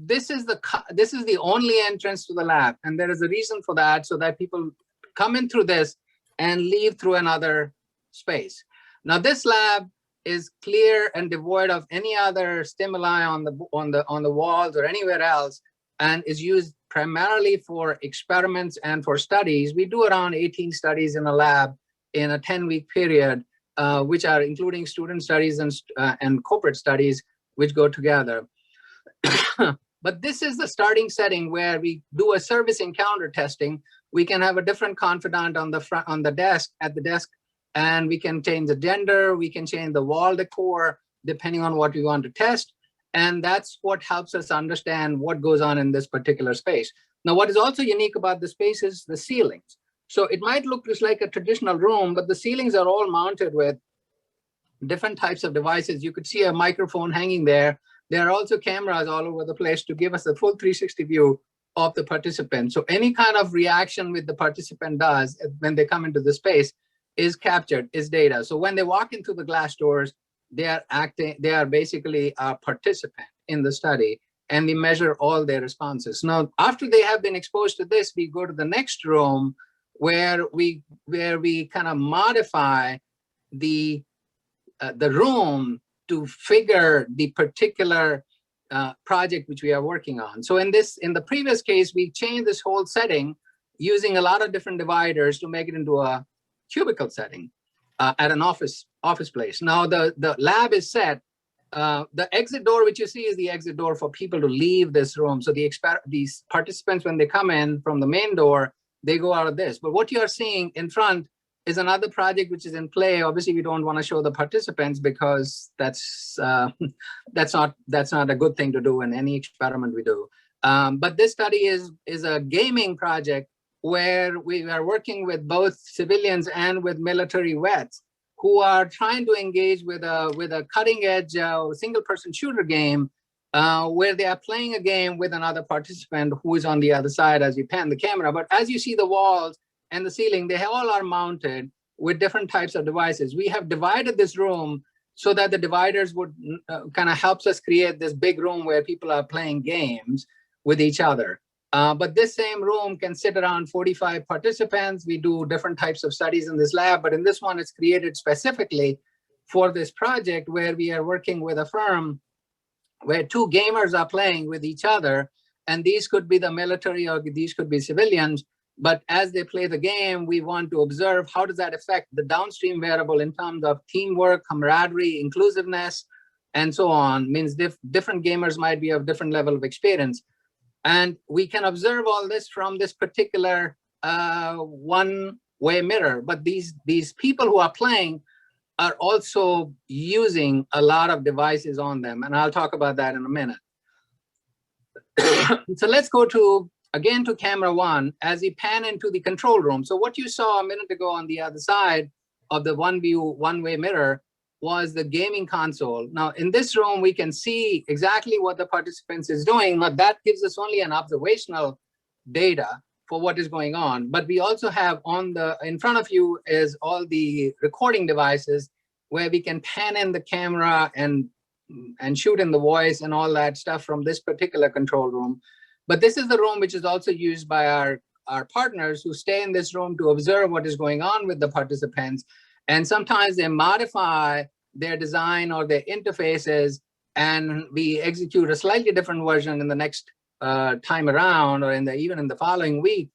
This is the only entrance to the lab, and there is a reason for that, so that people come in through this and leave through another space. Now this lab is clear and devoid of any other stimuli on the walls or anywhere else, and is used primarily for experiments and for studies. We do around 18 studies in a lab in a 10-week period, which are including student studies and corporate studies, which go together. But this is the starting setting where we do a service encounter testing. We can have a different confidant on the desk, and we can change the gender, we can change the wall decor, depending on what we want to test. And that's what helps us understand what goes on in this particular space. Now, what is also unique about the space is the ceilings. So it might look just like a traditional room, but the ceilings are all mounted with different types of devices. You could see a microphone hanging there. There are also cameras all over the place to give us a full 360 view of the participant. So any kind of reaction with the participant does when they come into the space is captured, is data. So when they walk into the glass doors, they are basically a participant in the study, and we measure all their responses. Now, after they have been exposed to this, we go to the next room where we kind of modify the room to figure the particular project which we are working on. So in the previous case, we changed this whole setting using a lot of different dividers to make it into a cubicle setting at an office place. Now the lab is set. The exit door which you see is the exit door for people to leave this room. So these participants, when they come in from the main door, they go out of this. But what you are seeing in front is another project which is in play. Obviously, we don't want to show the participants because that's not a good thing to do in any experiment we do. But this study is a gaming project where we are working with both civilians and with military vets who are trying to engage with a cutting-edge single-person shooter game where they are playing a game with another participant who is on the other side as you pan the camera. But as you see the walls and the ceiling, they all are mounted with different types of devices. We have divided this room so that the dividers would kind of helps us create this big room where people are playing games with each other. But this same room can sit around 45 participants. We do different types of studies in this lab, but in this one, it's created specifically for this project where we are working with a firm where two gamers are playing with each other. And these could be the military or these could be civilians. But as they play the game, we want to observe how does that affect the downstream variable in terms of teamwork, camaraderie, inclusiveness, and so on. Means different gamers might be of different level of experience. And we can observe all this from this particular one-way mirror. But these people who are playing are also using a lot of devices on them. And I'll talk about that in a minute. So let's go again to camera one as we pan into the control room. So what you saw a minute ago on the other side of the one-way mirror was the gaming console. Now in this room, we can see exactly what the participants is doing, but that gives us only an observational data for what is going on. But we also have in front of you is all the recording devices where we can pan in the camera and shoot in the voice and all that stuff from this particular control room. But this is the room which is also used by our partners who stay in this room to observe what is going on with the participants. And sometimes they modify their design or their interfaces, and we execute a slightly different version in the next time around or even in the following week,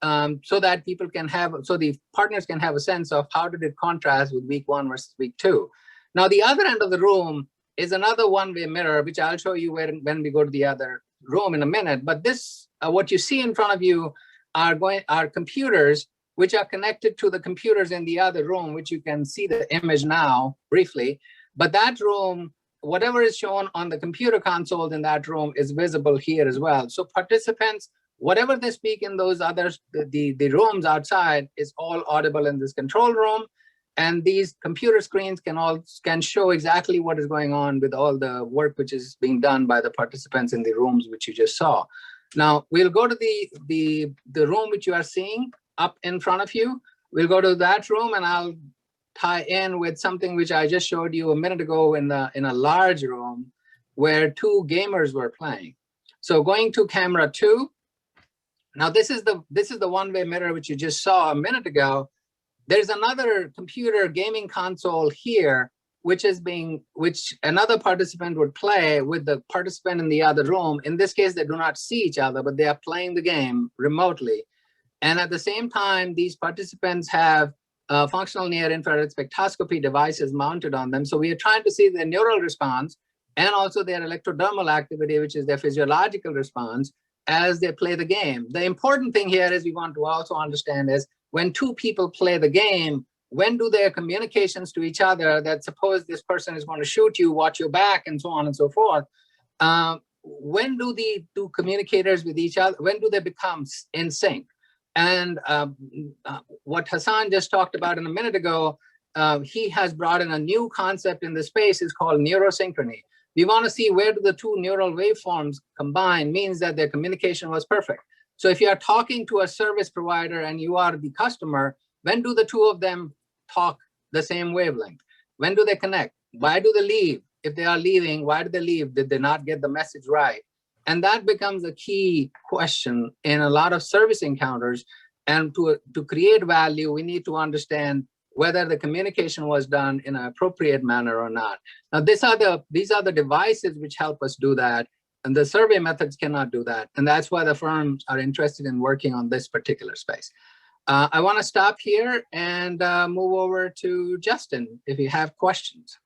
so that the partners can have a sense of how did it contrast with week one versus week two. Now, the other end of the room is another one-way mirror, which I'll show you when we go to the other room in a minute. But this, what you see in front of you are computers which are connected to the computers in the other room, which you can see the image now briefly. But that room, whatever is shown on the computer console in that room is visible here as well. So participants, whatever they speak in those others, the rooms outside is all audible in this control room. And these computer screens can show exactly what is going on with all the work which is being done by the participants in the rooms which you just saw. Now we'll go to the room which you are seeing up in front of you. We'll go to that room and I'll tie in with something which I just showed you a minute ago in a large room where two gamers were playing. So going to camera two. Now this is the one-way mirror which you just saw a minute ago. There's another computer gaming console here, which another participant would play with the participant in the other room. In this case, they do not see each other, but they are playing the game remotely. And at the same time, these participants have functional near-infrared spectroscopy devices mounted on them. So we are trying to see their neural response and also their electrodermal activity, which is their physiological response as they play the game. The important thing here is we want to also understand is when two people play the game, when do their communications to each other that suppose this person is going to shoot you, watch your back, and so on and so forth, when do the two communicators with each other, when do they become in sync? And what Hasan just talked about in a minute ago he has brought in a new concept in the space. It's called neurosynchrony. We want to see where do the two neural waveforms combine, means that their communication was perfect. So if you are talking to a service provider and you are the customer, when do the two of them talk the same wavelength? When do they connect? Why do they leave? If they are leaving, why did they leave? Did they not get the message right? And that becomes a key question in a lot of service encounters. And to create value, we need to understand whether the communication was done in an appropriate manner or not. Now, these are the devices which help us do that. And the survey methods cannot do that. And that's why the firms are interested in working on this particular space. I want to stop here and move over to Justin if you have questions.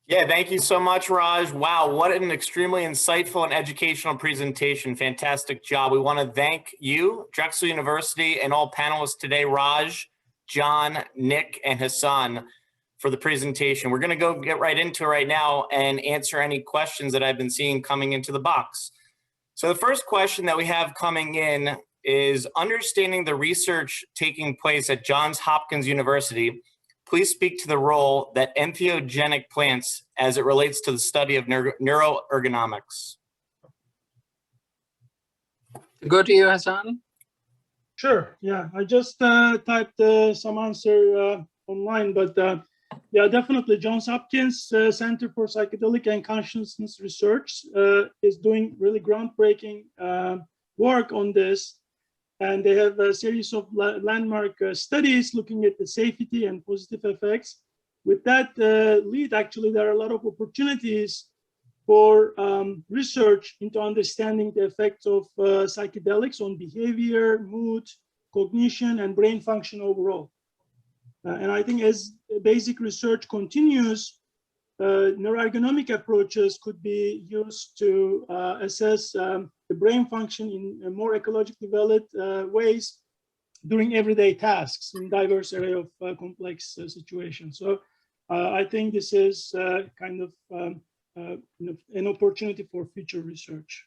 Yeah, thank you so much, Raj. Wow, what an extremely insightful and educational presentation. Fantastic job. We want to thank you, Drexel University, and all panelists today, Raj, John, Nick, and Hasan, for the presentation. We're going to go get right into it right now and answer any questions that I've been seeing coming into the box. So the first question that we have coming in is, understanding the research taking place at Johns Hopkins University, please speak to the role that entheogenic plants as it relates to the study of neuroergonomics. Go to you, Hasan. Sure. Yeah, I just typed some answer online, but yeah, definitely Johns Hopkins Center for Psychedelic and Consciousness Research is doing really groundbreaking work on this. And they have a series of landmark studies looking at the safety and positive effects. With that lead, actually, there are a lot of opportunities for research into understanding the effects of psychedelics on behavior, mood, cognition, and brain function overall. And I think as basic research continues, neuroergonomic approaches could be used to assess the brain function in more ecologically valid ways during everyday tasks in diverse array of complex situations. So I think this is kind of an opportunity for future research.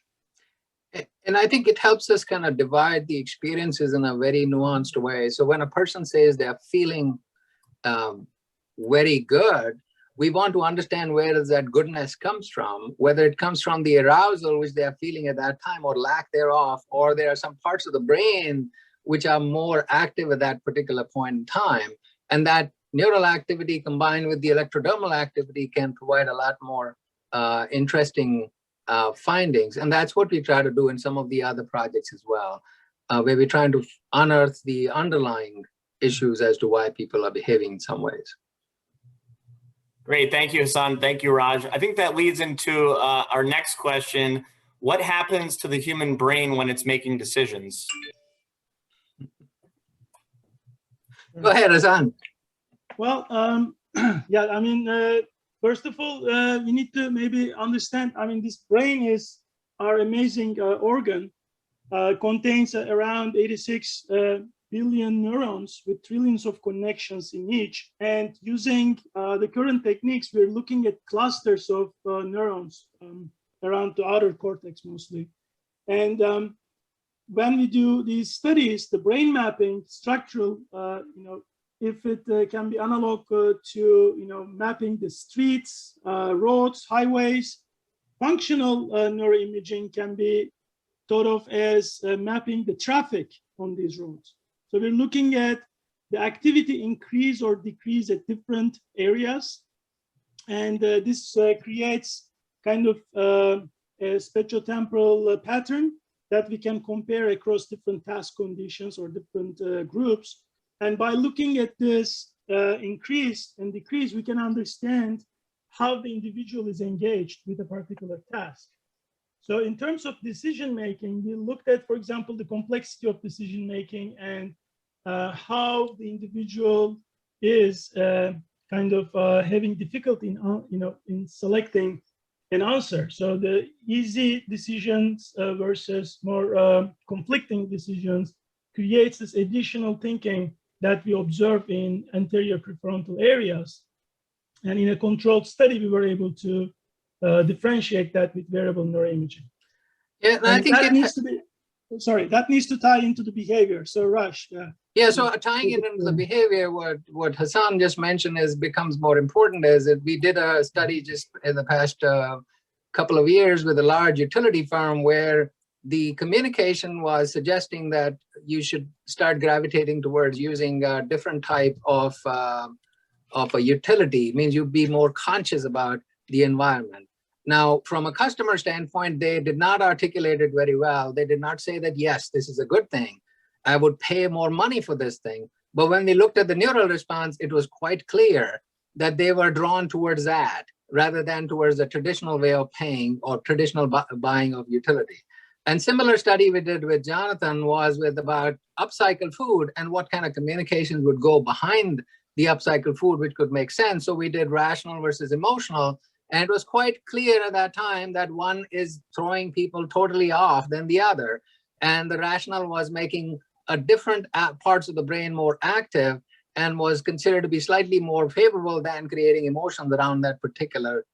And I think it helps us kind of divide the experiences in a very nuanced way. So when a person says they're feeling very good, we want to understand where that goodness comes from, whether it comes from the arousal which they are feeling at that time or lack thereof, or there are some parts of the brain which are more active at that particular point in time. And that neural activity combined with the electrodermal activity can provide a lot more interesting findings. And that's what we try to do in some of the other projects as well, where we're trying to unearth the underlying issues as to why people are behaving in some ways. Great, thank you, Hasan. Thank you, Raj. I think that leads into our next question. What happens to the human brain when it's making decisions? Go ahead, Hasan. Well, yeah, I mean, first of all, we need to maybe understand, I mean, this brain is our amazing organ, contains around 86 billion neurons with trillions of connections in each. And using the current techniques, we're looking at clusters of neurons around the outer cortex mostly. And when we do these studies, the brain mapping, structural, if it can be analog to, mapping the streets, roads, highways, functional neuroimaging can be thought of as mapping the traffic on these roads. So we're looking at the activity increase or decrease at different areas. And this creates kind of a spatiotemporal pattern that we can compare across different task conditions or different groups. And by looking at this increase and decrease, we can understand how the individual is engaged with a particular task. So in terms of decision-making, we looked at, for example, the complexity of decision-making and how the individual is kind of having difficulty in selecting an answer. So the easy decisions versus more conflicting decisions creates this additional thinking that we observe in anterior prefrontal areas. And in a controlled study, we were able to differentiate that with variable neuroimaging. Yeah, and I think that needs to be, sorry, that needs to tie into the behavior. So Raj, yeah. Yeah, so tying it into the behavior, what Hasan just mentioned becomes more important is that we did a study just in the past couple of years with a large utility firm where the communication was suggesting that you should start gravitating towards using a different type of a utility. It means you'd be more conscious about the environment. Now, from a customer standpoint, they did not articulate it very well. They did not say that, yes, this is a good thing. I would pay more money for this thing. But when they looked at the neural response, it was quite clear that they were drawn towards that rather than towards the traditional way of paying or traditional buying of utility. And similar study we did with Jonathan was with about upcycled food and what kind of communications would go behind the upcycled food, which could make sense. So we did rational versus emotional. And it was quite clear at that time that one is throwing people totally off than the other. And the rational was making a different parts of the brain more active and was considered to be slightly more favorable than creating emotions around that particular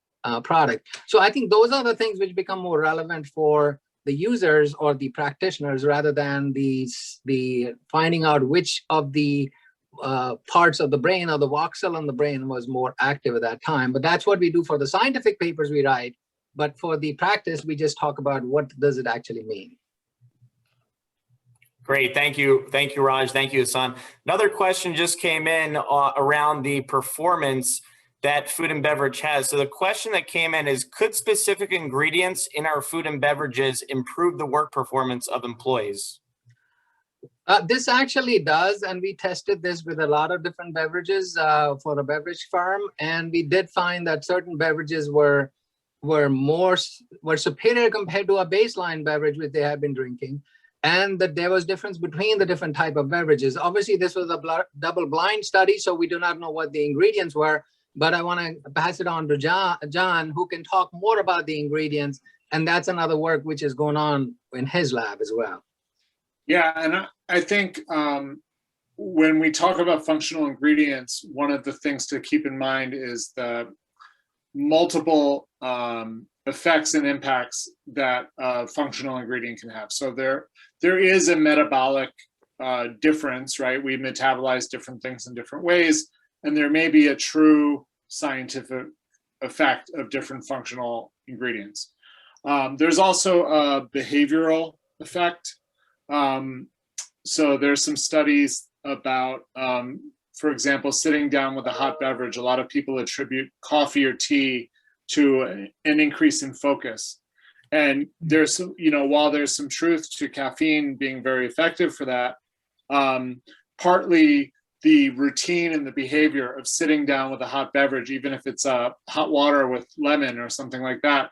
product. So I think those are the things which become more relevant for the users or the practitioners rather than the finding out which of the parts of the brain or the voxel in the brain was more active at that time. But that's what we do for the scientific papers we write. But for the practice, we just talk about what does it actually mean. Great, thank you, Raj, thank you, Hasan. Another question just came in around the performance that food and beverage has. So the question that came in is, could specific ingredients in our food and beverages improve the work performance of employees? This actually does, and we tested this with a lot of different beverages for a beverage firm, and we did find that certain beverages were superior compared to a baseline beverage which they have been drinking, and that there was difference between the different type of beverages. Obviously, this was a double-blind study, so we do not know what the ingredients were, but I want to pass it on to John, who can talk more about the ingredients, and that's another work which is going on in his lab as well. Yeah, and I think when we talk about functional ingredients, one of the things to keep in mind is the multiple effects and impacts that a functional ingredient can have. So there is a metabolic difference, right? We metabolize different things in different ways, and there may be a true scientific effect of different functional ingredients. There's also a behavioral effect. So there's some studies about, for example, sitting down with a hot beverage. A lot of people attribute coffee or tea to an increase in focus. And there's some, while there's some truth to caffeine being very effective for that, partly the routine and the behavior of sitting down with a hot beverage, even if it's hot water with lemon or something like that,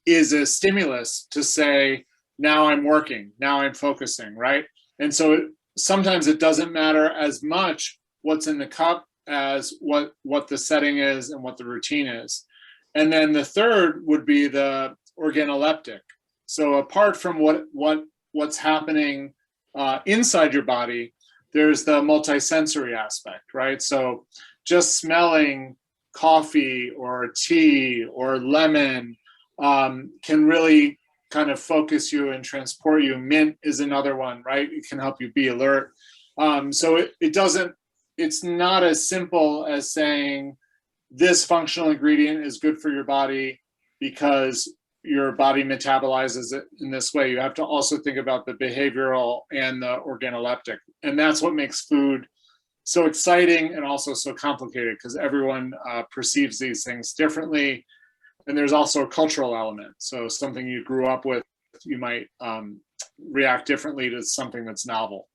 is a stimulus to say, now I'm working, now I'm focusing, right? And so sometimes it doesn't matter as much what's in the cup as what the setting is and what the routine is. And then the third would be the organoleptic. So apart from what's happening inside your body, there's the multisensory aspect, right? So just smelling coffee or tea or lemon can really kind of focus you and transport you. Mint is another one, right? It can help you be alert. So it's not as simple as saying this functional ingredient is good for your body because your body metabolizes it in this way. You have to also think about the behavioral and the organoleptic. And that's what makes food so exciting and also so complicated, because everyone perceives these things differently. And there's also a cultural element. So something you grew up with, you might react differently to something that's novel.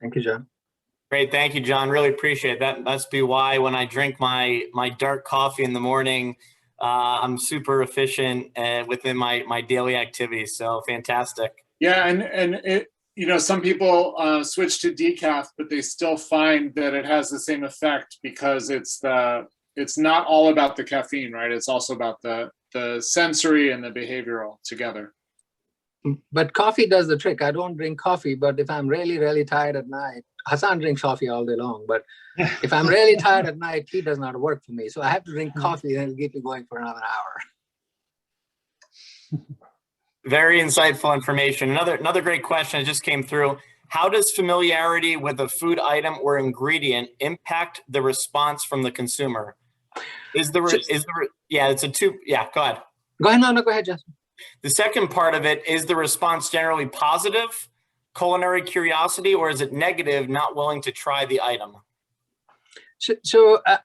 Thank you, John. Great, thank you, John. Really appreciate it. That must be why when I drink my dark coffee in the morning, I'm super efficient within my daily activities. So fantastic. Yeah, and it, some people switch to decaf, but they still find that it has the same effect because it's not all about the caffeine, right? It's also about the sensory and the behavioral together. But coffee does the trick. I don't drink coffee, but if I'm really, really tired at night, Hasan drinks coffee all day long, but if I'm really tired at night, tea does not work for me. So I have to drink coffee and it'll keep me going for another hour. Very insightful information. Another great question that just came through. How does familiarity with a food item or ingredient impact the response from the consumer? Go ahead. Go ahead, no, go ahead, Justin. The second part of it, is the response generally positive, culinary curiosity, or is it negative, not willing to try the item?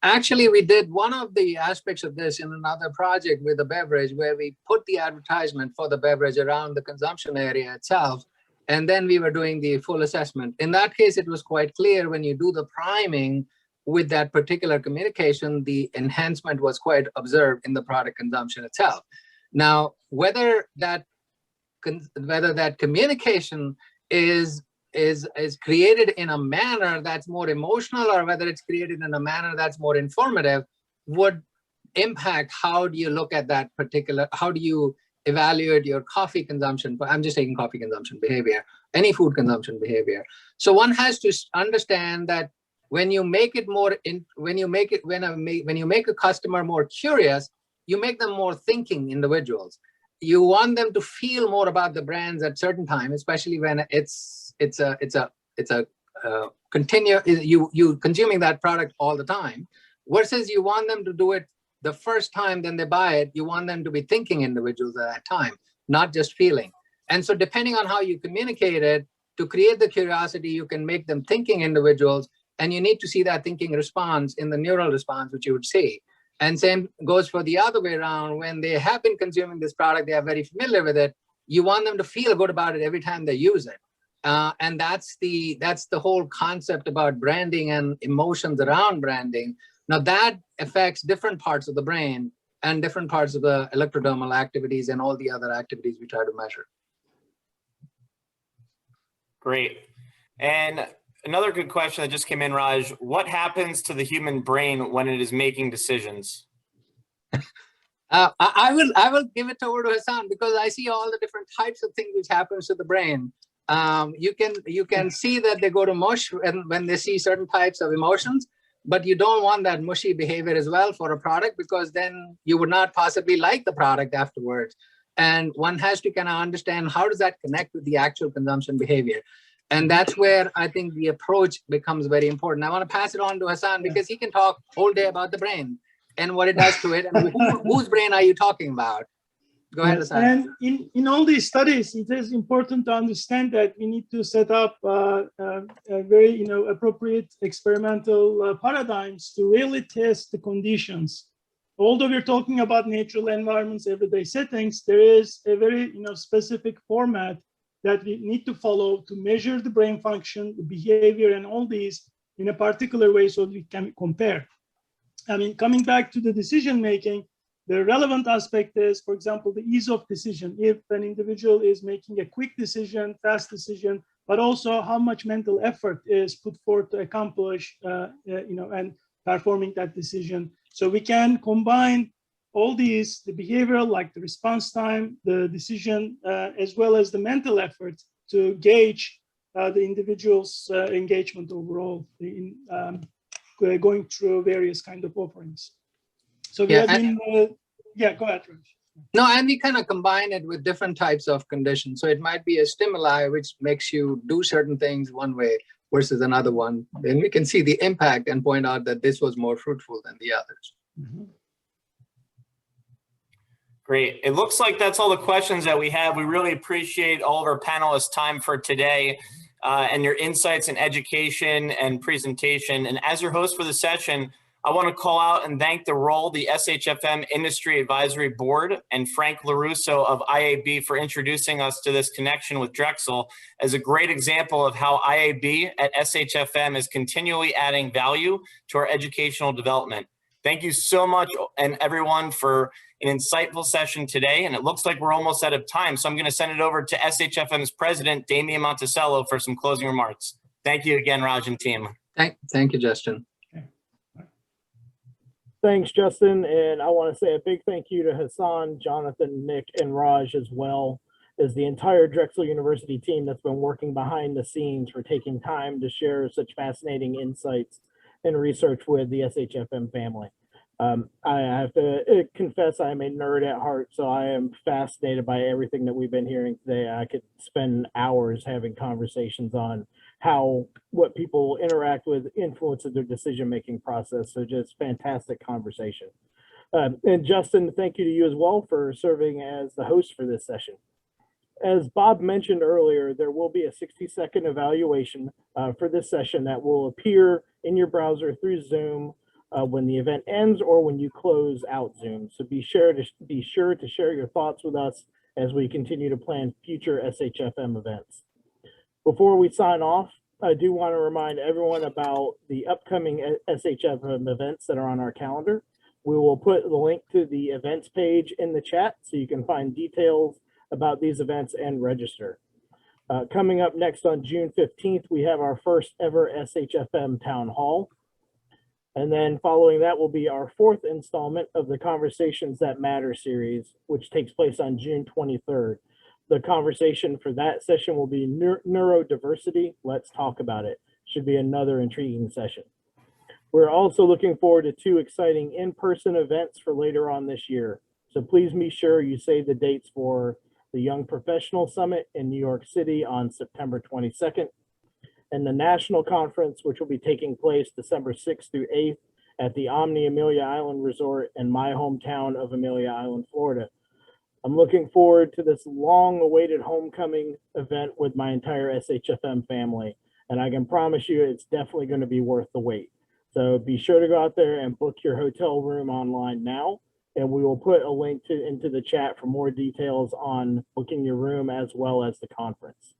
Actually, we did one of the aspects of this in another project with a beverage where we put the advertisement for the beverage around the consumption area itself, and then we were doing the full assessment. In that case, it was quite clear when you do the priming with that particular communication, the enhancement was quite observed in the product consumption itself. Now, whether that communication is created in a manner that's more emotional or whether it's created in a manner that's more informative would impact how do you look at that particular, how do you evaluate your coffee consumption, I'm just taking coffee consumption behavior, any food consumption behavior. So one has to understand that when you make it more, when you make a customer more curious, you make them more thinking individuals. You want them to feel more about the brands at certain time, especially when it's you consuming that product all the time, versus you want them to do it the first time, then they buy it. You want them to be thinking individuals at that time, not just feeling. And so depending on how you communicate it, to create the curiosity, you can make them thinking individuals, and you need to see that thinking response in the neural response, which you would see. And same goes for the other way around. When they have been consuming this product, they are very familiar with it. You want them to feel good about it every time they use it. And that's the whole concept about branding and emotions around branding. Now that affects different parts of the brain and different parts of the electrodermal activities and all the other activities we try to measure. Great. And another good question that just came in, Raj, what happens to the human brain when it is making decisions? I will give it over to Hasan because I see all the different types of things which happens to the brain. You can see that they go to mush when they see certain types of emotions, but you don't want that mushy behavior as well for a product because then you would not possibly like the product afterwards. And one has to kind of understand how does that connect with the actual consumption behavior. And that's where I think the approach becomes very important. I want to pass it on to Hasan because he can talk all day about the brain and what it does to it. And whose brain are you talking about? Go ahead, Hasan. And in all these studies, it is important to understand that we need to set up very appropriate experimental paradigms to really test the conditions. Although we're talking about natural environments, everyday settings, there is a very specific format that we need to follow to measure the brain function, the behavior, and all these in a particular way so we can compare. I mean, coming back to the decision making, the relevant aspect is, for example, the ease of decision. If an individual is making a quick decision, fast decision, but also how much mental effort is put forth to accomplish, and performing that decision. So we can combine all these, the behavioral, like the response time, the decision, as well as the mental effort to gauge the individual's engagement overall in going through various kind of offerings. So we have been, go ahead, Raj. No, and we kind of combine it with different types of conditions. So it might be a stimuli which makes you do certain things one way versus another one. Then we can see the impact and point out that this was more fruitful than the others. Mm-hmm. Great. It looks like that's all the questions that we have. We really appreciate all of our panelists' time for today and your insights and education and presentation. And as your host for the session, I want to call out and thank the SHFM Industry Advisory Board and Frank LaRusso of IAB for introducing us to this connection with Drexel as a great example of how IAB at SHFM is continually adding value to our educational development. Thank you so much, and everyone, for an insightful session today. And it looks like we're almost out of time. So I'm going to send it over to SHFM's president, Damian Monticello, for some closing remarks. Thank you again, Raj and team. Thank you, Justin. Thanks, Justin. And I want to say a big thank you to Hasan, Jonathan, Nick, and Raj, as well as the entire Drexel University team that's been working behind the scenes for taking time to share such fascinating insights and research with the SHFM family. I have to confess I'm a nerd at heart, so I am fascinated by everything that we've been hearing today. I could spend hours having conversations on how what people interact with influences their decision-making process. So just fantastic conversation. And Justin, thank you to you as well for serving as the host for this session. As Bob mentioned earlier, there will be a 60-second evaluation for this session that will appear in your browser through Zoom when the event ends or when you close out Zoom. So be sure to share your thoughts with us as we continue to plan future SHFM events. Before we sign off, I do want to remind everyone about the upcoming SHFM events that are on our calendar. We will put the link to the events page in the chat so you can find details about these events and register. Coming up next on June 15th, we have our first ever SHFM Town Hall. And then following that will be our 4th installment of the Conversations That Matter series, which takes place on June 23rd. The conversation for that session will be neurodiversity. Let's talk about it. Should be another intriguing session. We're also looking forward to 2 exciting in-person events for later on this year. So please be sure you save the dates for the Young Professional Summit in New York City on September 22nd, and the National Conference, which will be taking place December 6th through 8th at the Omni Amelia Island Resort in my hometown of Amelia Island, Florida. I'm looking forward to this long-awaited homecoming event with my entire SHFM family, and I can promise you it's definitely going to be worth the wait. So be sure to go out there and book your hotel room online now, and we will put a link into the chat for more details on booking your room as well as the conference.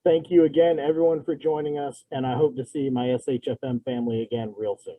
Thank you again, everyone, for joining us, and I hope to see my SHFM family again real soon.